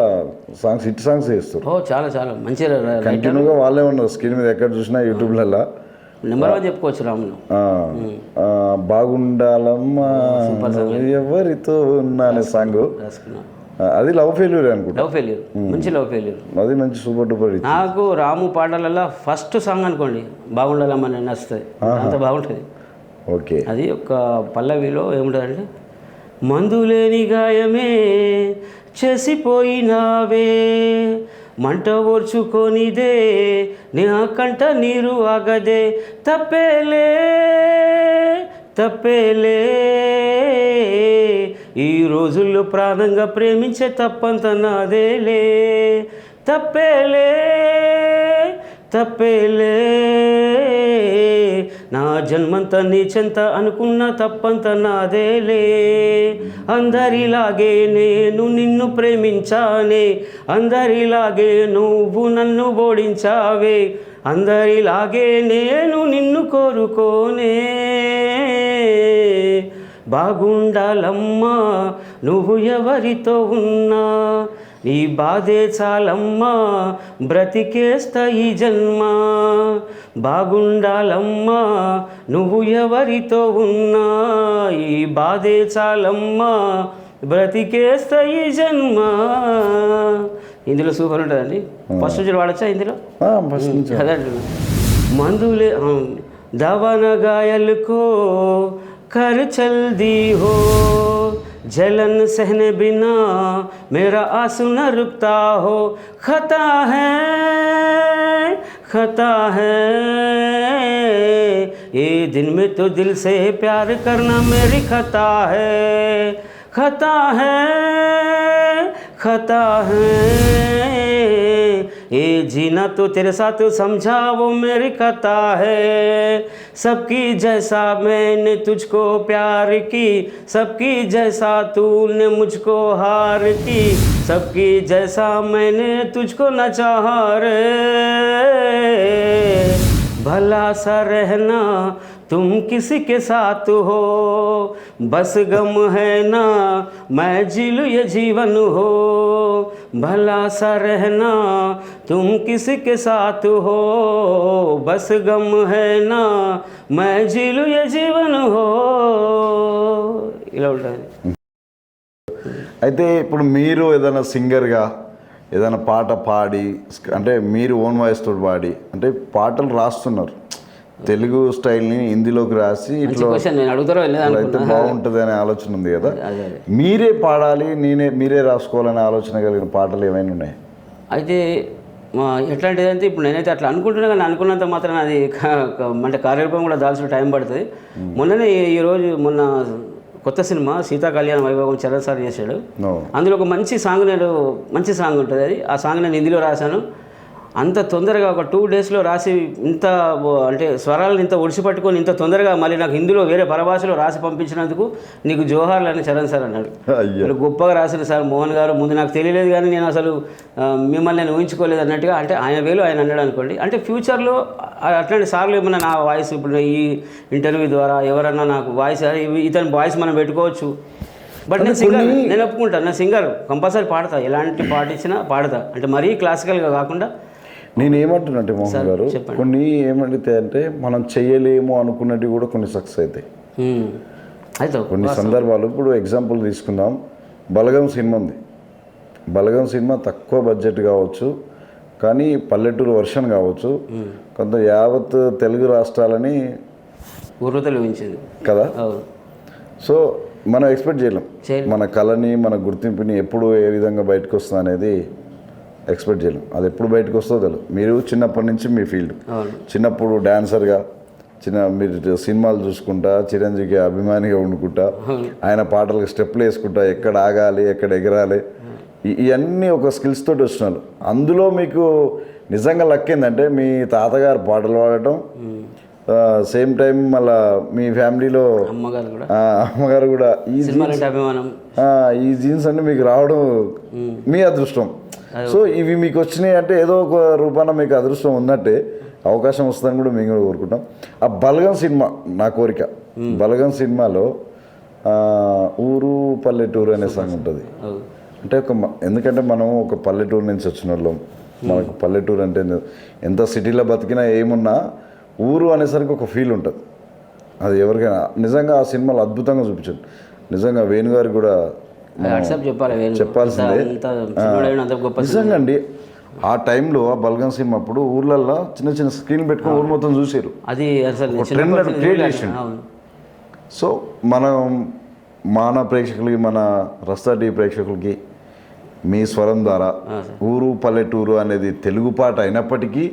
సాంగ్స్, హిట్ సాంగ్స్ చేస్తారు. ఓ చాలా చాలా మంచిగా కంటిన్యూగా వాళ్ళే ఉన్నారు స్క్రీన్ మీద, ఎక్కడ చూసినా యూట్యూబ్లలో. నెంబర్ 1 చెప్పుకోవచ్చు రాములు. బాగుండాలమ్మా ఎవరితో ఉన్నా అనే సాంగ్, అది లవ్ ఫెయిల్యూర్ అనుకుంటా. లవ్ ఫెయిల్యూర్, మంచి లవ్ ఫెయిల్యూర్. అది మంచి సూపర్ డూపర్. నాకు రాము పాటలలో ఫస్ట్ సాంగ్ అనుకోండి బాగుండాలమ్మని నచ్చుతుంది, అంత బాగుంటుంది. ఓకే, అది ఒక పల్లవిలో ఏముంటుందంటే, మందులేని గాయమే చేసిపోయినావే, మంట ఓర్చుకొనిదే నా కంట నీరు ఆగదే, తప్పేలే తప్పేలే ఈ రోజుల్లో ప్రాణంగా ప్రేమించే తప్పంత నాదేలే, తప్పేలే తప్పేలే నా జన్మంతా నీచెంత అనుకున్న తప్పంత నాదేలే. అందరిలాగే నేను నిన్ను ప్రేమించానే, అందరిలాగే నువ్వు నన్ను ఓడించావే, అందరిలాగే నేను నిన్ను కోరుకోనే. బాగుండాలమ్మా నువ్వు ఎవరితో ఉన్నా, నీ బాధే చాలమ్మా బ్రతికేస్తా ఈ జన్మ. బాగుండాలమ్మా నువ్వు ఎవరితో ఉన్నా, ఈ బాధే చాలమ్మా బ్రతికేస్తా ఈ జన్మ. ఇందులో సూపర్ ఉంటుందండి. ఫస్ట్ నుంచి వాడచ్చా ఇందులో? అదే మందులే దవన గాయలకు कर चल दी हो, जलन सहने बिना मेरा आंसू न रुकता हो. खता है खता है ये दिन में तो दिल से प्यार करना मेरी खता है. खता है खता है ये जीना तो तेरे साथ समझा वो मेरी खता है. सबकी जैसा मैंने तुझको प्यार की, सबकी जैसा तूने मुझको हार की, सबकी जैसा मैंने तुझको न चाहा रे. भला सा रहना तुम किसी के साथ हो, बस गम है ना मैं जी लूँ ये जीवन हो. भला सा रहना तुम किसी के साथ हो, बस गम है ना मैं जी लूँ ये जीवन हो. ఇలా ఉంటుంది. అయితే ఇప్పుడు మీరు ఏదైనా సింగర్గా ఏదైనా పాట పాడి, అంటే మీరు ఓన్ వాయిస్ తోటి పాడి, అంటే పాటలు రాస్తున్నారు, తెలుగు స్టైల్ని హిందీలోకి రాసి ఇట్లా అయితే బాగుంటుంది అనే ఆలోచన ఉంది కదా. మీరే పాడాలి, మీరే రాసుకోవాలనే ఆలోచన కలిగిన పాటలు ఏమైనా ఉన్నాయి? అయితే ఎట్లాంటిదంటే ఇప్పుడు నేనైతే అట్లా అనుకుంటున్నా, కానీ అనుకున్నంత మాత్రం అది అంటే కార్యరూపం కూడా దాల్సిన టైం పడుతుంది. మొన్ననే మొన్న కొత్త సినిమా సీతా కళ్యాణ వైభవం చరణ్ సార్ చేశాడు. అందులో ఒక మంచి సాంగ్ ఉంటుంది. అది ఆ సాంగ్ నేను హిందీలో రాశాను. అంత తొందరగా ఒక 2 డేస్లో రాసి ఇంత అంటే స్వరాలను ఇంత ఒడిసి పట్టుకొని ఇంత తొందరగా మళ్ళీ నాకు హిందీలో వేరే పరభాషలో రాసి పంపించినందుకు నీకు జోహార్లు అని చరణ్ సార్ అన్నాడు. అయ్యో గొప్పగా రాసిన సార్ మోహన్ గారు, ముందు నాకు తెలియలేదు కానీ నేను అసలు మిమ్మల్ని నేను ఊహించుకోలేదు అన్నట్టుగా, అంటే ఆయన వేలు ఆయన అన్నాడు అనుకోండి. అంటే ఫ్యూచర్లో అట్లాంటి సార్లు ఏమన్నా నా వాయిస్ ఇప్పుడు ఈ ఇంటర్వ్యూ ద్వారా ఎవరన్నా నాకు వాయిస్ ఇతని వాయిస్ మనం పెట్టుకోవచ్చు. బట్ నేను సింగర్, నేను ఒప్పుకుంటాను, నా సింగర్ కంపల్సరీ పాడతా, ఎలాంటి పాట ఇచ్చినా పాడతా. అంటే మరీ క్లాసికల్గా కాకుండా. నేను ఏమంటున్నట్టే మోహన్ గారు, కొన్ని ఏమంటే అంటే మనం చెయ్యలేము అనుకున్నట్టు కూడా కొన్ని సక్సెస్ అవుతాయి. అయితే కొన్ని సందర్భాలు, ఇప్పుడు ఎగ్జాంపుల్ తీసుకుందాం, బలగం సినిమా ఉంది. బలగం సినిమా తక్కువ బడ్జెట్ కావచ్చు, కానీ పల్లెటూరు వర్షన్ కావచ్చు, కొంత యావత్ తెలుగు రాష్ట్రాలని ఊర్వతలించింది కదా. సో మనం ఎక్స్పెక్ట్ చేయలేం మన కళని, మన గుర్తింపుని ఎప్పుడు ఏ విధంగా బయటకు వస్తుంది అనేది ఎక్స్పెక్ట్ చేయలేం. అది ఎప్పుడు బయటకు వస్తుందో తెలియదు. మీరు చిన్నప్పటి నుంచి మీ ఫీల్డ్, చిన్నప్పుడు డాన్సర్గా మీరు సినిమాలు చూసుకుంటా, చిరంజీవికి అభిమానిగా వండుకుంటా, ఆయన పాటలకు స్టెప్లు వేసుకుంటా, ఎక్కడ ఆగాలి ఎక్కడ ఎగరాలి, ఇవన్నీ ఒక స్కిల్స్ తోటి వచ్చినారు. అందులో మీకు నిజంగా లక్ ఏంటంటే మీ తాతగారు పాటలు పాడటం, సేమ్ టైం మళ్ళా మీ ఫ్యామిలీలో అమ్మగారు కూడా ఈ జీన్స్ అన్ని మీకు రావడం మీ అదృష్టం. సో ఇవి మీకు వచ్చినాయి అంటే ఏదో ఒక రూపాన మీకు అదృష్టం ఉన్నట్టే, అవకాశం వస్తుందని కూడా మేము కూడా కోరుకుంటాం. ఆ బలగం సినిమా నా కోరిక, బలగం సినిమాలో ఊరు పల్లెటూరు అనే సాంగ్ ఉంటుంది. అంటే ఎందుకంటే మనం ఒక పల్లెటూరు నుంచి వచ్చిన వాళ్ళం, మనకు పల్లెటూరు అంటే ఎంత సిటీలో బతికినా ఏమున్నా ఊరు అనేసరికి ఒక ఫీల్ ఉంటుంది. అది ఎవరికైనా నిజంగా ఆ సినిమాలో అద్భుతంగా చూపించాడు. నిజంగా వేణుగారు కూడా చెప్పాల్సిందే. నిజంగా అండి ఆ టైంలో ఆ బల్గం సినిమా అప్పుడు ఊర్లల్లో చిన్న చిన్న స్క్రీన్ పెట్టుకుని ఊరు మొత్తం చూసారు. అది ట్రెండ్ క్రియేట్ చేసిండు. సో మనం మన ప్రేక్షకులకి, మన రస్తా టీవీ ప్రేక్షకులకి మీ స్వరం ద్వారా ఊరు పల్లెటూరు అనేది తెలుగు పాట అయినప్పటికీ,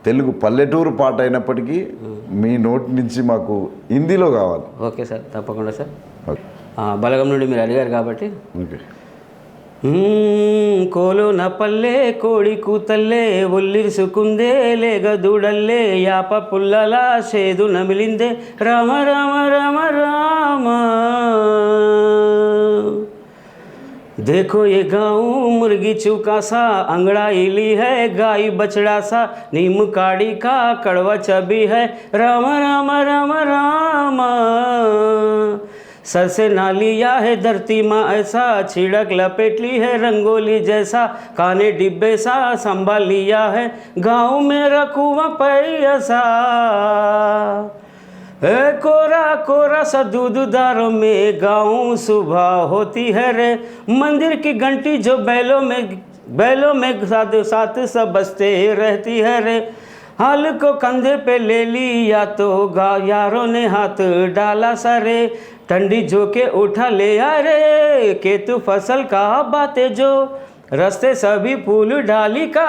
తెలుగు పల్లెటూరు పాట అయినప్పటికీ మీ నోటి నుంచి మాకు హిందీలో కావాలి. ఓకే సార్, తప్పకుండా సార్. బలగం నుండి మీరు అడిగారు కాబట్టి. ఓకే. కోలోన పల్లె కోడి కూతల్లే ఒల్లిరుసుకుందే లేగ దూడల్లే యాప పుల్లలా సేదు నమిలిందే రామ రామ రామ రామ. देखो ये गाँव मुर्गी चूका सा अंगड़ाईली है गाय बछड़ा सा नीम काड़ी का कड़वा चबी है राम राम राम राम. सर से नालिया है धरती माँ ऐसा छिड़क लपेट ली है रंगोली जैसा काने डिब्बे सा संभाल लिया है गाँव में रखुआ पैसा. कोरा कोरा सा दूधदारों में गाँव सुबह होती है रे. मंदिर की घंटी जो बैलों में साथ साथ सब बजते रहती है रे. हाल को कंधे पे ले लिया तो यारों ने हाथ डाला सारे. ठंडी जो के उठा ले आ रे के तू फसल का बातें जो रस्ते सभी फूल डाली का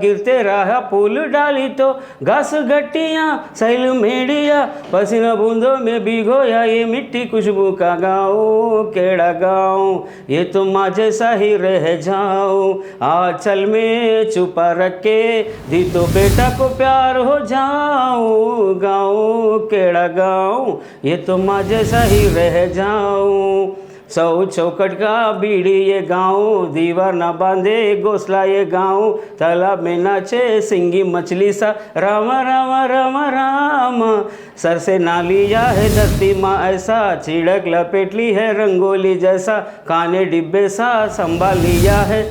गिरते रहा फूल डाली तो घास गट्टियाँ सैल मेड़िया पसीना बूंदों में भिगोया ये मिट्टी खुशबू का गाँव केड़ा गाँव ये तो माँ जैसा ही रह जाओ आंचल में छुपा रखे दी तो बेटा को प्यार हो जाओ गाँव केड़ा गाँव ये तो माँ जैसा ही रह जाओ. 100 चौखट का बीड़ी ये गाँव दीवार न बांधे घोंसला ये गाँव तालाब में नाचे सिंगी मछली सा राम राम राम राम. सर से ना लिया है धरती माँ ऐसा छिड़क लपेट ली है रंगोली जैसा काने डिब्बे सा संभाल लिया है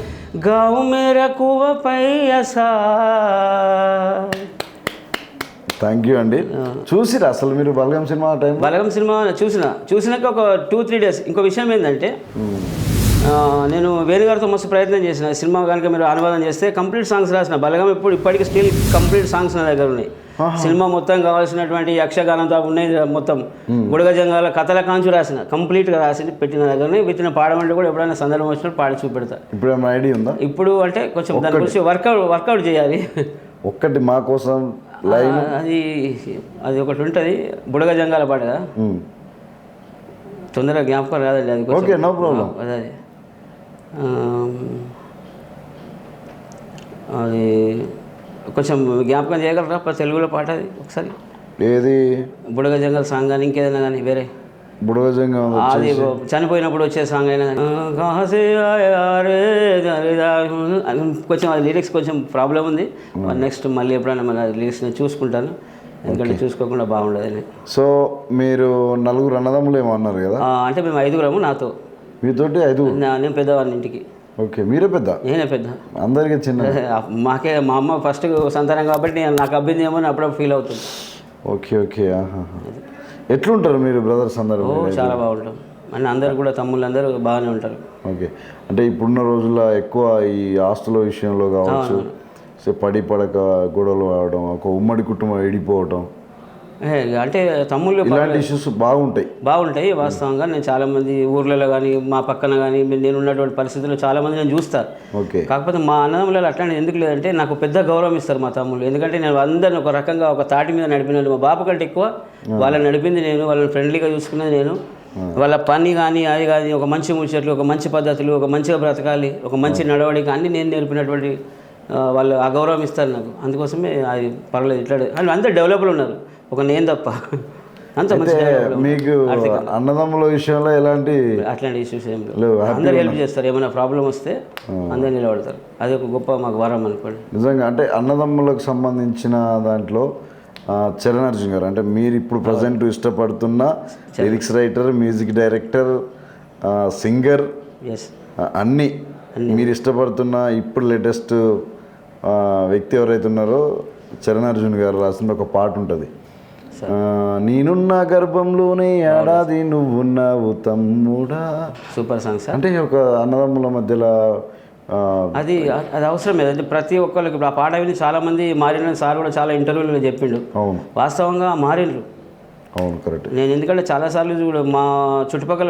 गाँव में रखुआ पैसा. థ్యాంక్ యూ అండి. చూసిరా అసలు మీరు బలగం సినిమా టైం? బలగం సినిమా చూసినాక ఒక 2-3 డేస్. ఇంకో విషయం ఏంటంటే నేను వేణుగారితో మస్తు ప్రయత్నం చేసిన సినిమా కనుక మీరు అనువాదం చేస్తే కంప్లీట్ సాంగ్స్ రాసిన బలగం ఇప్పటికీ స్టిల్ కంప్లీట్ సాంగ్స్ నా దగ్గర ఉన్నాయి. సినిమా మొత్తం కావాల్సినటువంటి యక్షగానంతో ఉన్నాయి మొత్తం గుడగజంగాల కథల కాంచు రాసిన కంప్లీట్గా రాసి పెట్టిన దగ్గరనే విత్ పాడమంటే కూడా ఎప్పుడైనా సందర్భం వచ్చినప్పుడు పాడి చూపెడతా. ఇప్పుడు ఏమైనా ఐడియా ఉందా? ఇప్పుడు అంటే కొంచెం దాని గురించి వర్కౌట్ చేయాలి. ఒక్కటి మా కోసం అది ఒకటి ఉంటుంది బుడగజంగాల పాట కదా, తొందరగా జ్ఞాపకం రాదండి అది. Okay, no problem. అది కొంచెం జ్ఞాపకం చేయగలరా తెలుగులో పాట అది ఒకసారి? ఏది? బుడగ జంగల్ సాంగ్ కానీ ఇంకేదైనా కానీ వేరే బుడగజంగా అది చనిపోయినప్పుడు వచ్చే సాంగ్ అయినా కానీ కొంచెం అది లిరిక్స్ కొంచెం ప్రాబ్లం ఉంది. నెక్స్ట్ మళ్ళీ ఎప్పుడైనా మన లిరిక్స్ నేను చూసుకుంటాను, ఎందుకంటే చూసుకోకుండా బాగుండదని. సో మీరు నలుగురు అన్నదమ్ములు ఏమో అన్నారు కదా? అంటే మేము 5గురము నాతో. మీతోటి 5? నేను పెద్దవాడిని ఇంటికి. ఓకే, మీరే పెద్ద? నేనే పెద్ద. అందరికీ చిన్న? మాకే మా అమ్మ ఫస్ట్ సంతానం కాబట్టి నాకు అబ్బింది ఏమో అని అప్పుడప్పుడు ఫీల్ అవుతుంది. Okay okay. ఎట్లుంటారు మీరు బ్రదర్స్ అందరూ? చాలా బాగుంటాం అండ్ అందరు కూడా తమ్ముళ్ళందరూ బాగానే ఉంటారు. ఓకే, అంటే ఇప్పుడున్న రోజుల్లో ఎక్కువ ఈ ఆస్తుల విషయంలో కావచ్చు, పడి పడక గొడవలు ఆడడం, ఒక ఉమ్మడి కుటుంబం విడిపోవటం, అంటే తమ్ముళ్ళు ఇలాంటి ఇష్యూస్ బాగుంటాయి. వాస్తవంగా నేను చాలామంది ఊర్లలో కానీ మా పక్కన కానీ నేను ఉన్నటువంటి పరిస్థితుల్లో చాలామంది నేను చూస్తాను. ఓకే, కాకపోతే మా అన్నదమ్ములలో అట్లాంటి ఎందుకు లేదంటే నాకు పెద్ద గౌరవం ఇస్తారు మా తమ్ముళ్ళు. ఎందుకంటే నేను అందరిని ఒక రకంగా ఒక తాటి మీద నడిపినాను. మా బాబు కంటే ఎక్కువ వాళ్ళని నడిపింది నేను, వాళ్ళని ఫ్రెండ్లీగా చూసుకున్నది నేను. వాళ్ళ పని కానీ అది కానీ ఒక మంచి ముచ్చట్లు, ఒక మంచి పద్ధతులు, ఒక మంచిగా బ్రతకాలి, ఒక మంచి నడవడిక అన్నీ నేను నేర్పినటువంటి వాళ్ళు ఆ గౌరవం ఇస్తారు నాకు. అందుకోసమే అది పర్లేదు. ఇట్లా అందరూ డెవలప్లు ఉన్నారు, ఒక నేను తప్ప అంత మంచి. మీకు అన్నదమ్ముల విషయంలో ఎలాంటి అట్లాంటి ఇష్యూస్ ఏం లేవు. అందరూ హెల్ప్ చేస్తారు, ఏమైనా ప్రాబ్లం వస్తే అందరు నిలబడతారు. అది ఒక గొప్ప మాకు వరం అనుకోండి. నిజంగా అంటే అన్నదమ్ములకు సంబంధించిన దాంట్లో చరణ్ అర్జున్ గారు అంటే మీరు ఇప్పుడు ప్రజెంట్ ఇష్టపడుతున్న lyrics writer, music director, singer, అన్నీ మీరు ఇష్టపడుతున్న ఇప్పుడు లేటెస్ట్ వ్యక్తి ఎవరైతే ఉన్నారో చరణ్ అర్జున్ గారు రాసిన ఒక పాట ఉంటుంది, నేనున్న గర్భంలోనే ఏడాది నువ్వున్నావు తమ్ముడా. Super songs. అంటే ఒక అన్నదమ్ముల మధ్యలో అది అవసరం లేదంటే ప్రతి ఒక్కరికి ఆ పాట విని చాలామంది మారిన సార్ కూడా చాలా ఇంటర్వ్యూలో చెప్పిండు. అవును, వాస్తవంగా మారిండ్రు. అవును, కరెక్ట్. నేను ఎందుకంటే చాలాసార్లు కూడా మా చుట్టుపక్కల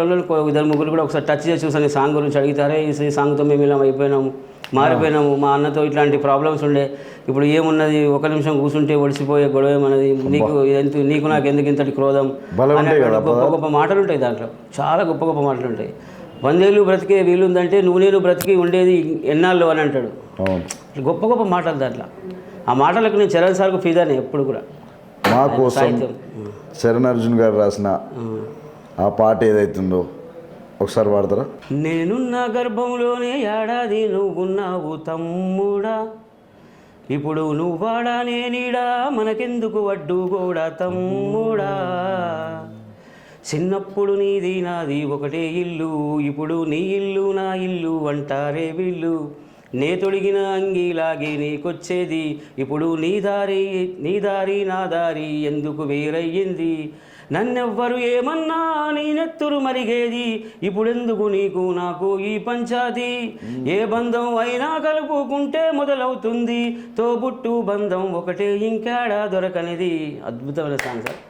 ఇద్దరు ముగ్గురు కూడా ఒకసారి టచ్ చేసి చూసాను. ఈ సాంగ్ గురించి అడిగితారే, ఈ సాంగ్తో మేము ఇలా అయిపోయినాము, మారిపోయినాము, మా అన్నతో ఇట్లాంటి ప్రాబ్లమ్స్ ఉండే, ఇప్పుడు ఏమున్నది, ఒక నిమిషం కూర్చుంటే ఒడిసిపోయే గొడవ ఏమన్నది, నీకు నాకు ఎందుకు ఇంతటి క్రోధం అనే గొప్ప గొప్ప మాటలు ఉంటాయి దాంట్లో. చాలా గొప్ప గొప్ప మాటలు ఉంటాయి. 100 ఏళ్ళు బ్రతికే వీలుందంటే నువ్వు నేను బ్రతికి ఉండేది ఎన్నాళ్ళు అని అంటాడు. గొప్ప గొప్ప మాటలు దాంట్లో. ఆ మాటలకు నేను చరణ్ సార్కు ఫిదానే ఎప్పుడు కూడా. మా కోసం చరణ్ అర్జున్ గారు రాసిన ఆ పాట ఏదైతుందో ఒకసారి పాడతారా? నేనున్న గర్భంలోనే ఏడాది నువ్వున్నావు తమ్ముడా, ఇప్పుడు నువ్వాడా నేనీడా, మనకెందుకు వడ్డు కూడా తమ్ముడా. చిన్నప్పుడు నీది నాది ఒకటే ఇల్లు, ఇప్పుడు నీ ఇల్లు నా ఇల్లు అంటారే వీళ్ళు. నే తొడిగిన అంగీలాగే నీకొచ్చేది, ఇప్పుడు నీ దారి నా దారి ఎందుకు వేరయ్యింది. నన్నెవ్వరు ఏమన్నా నీ నెత్తురు మరిగేది, ఇప్పుడెందుకు నీకు నాకు ఈ పంచాది. ఏ బంధం అయినా కలుపుకుంటే మొదలవుతుంది, తోబుట్టు బంధం ఒకటే ఇంకేడా దొరకనిది. అద్భుతమైన సాంగ్ సార్.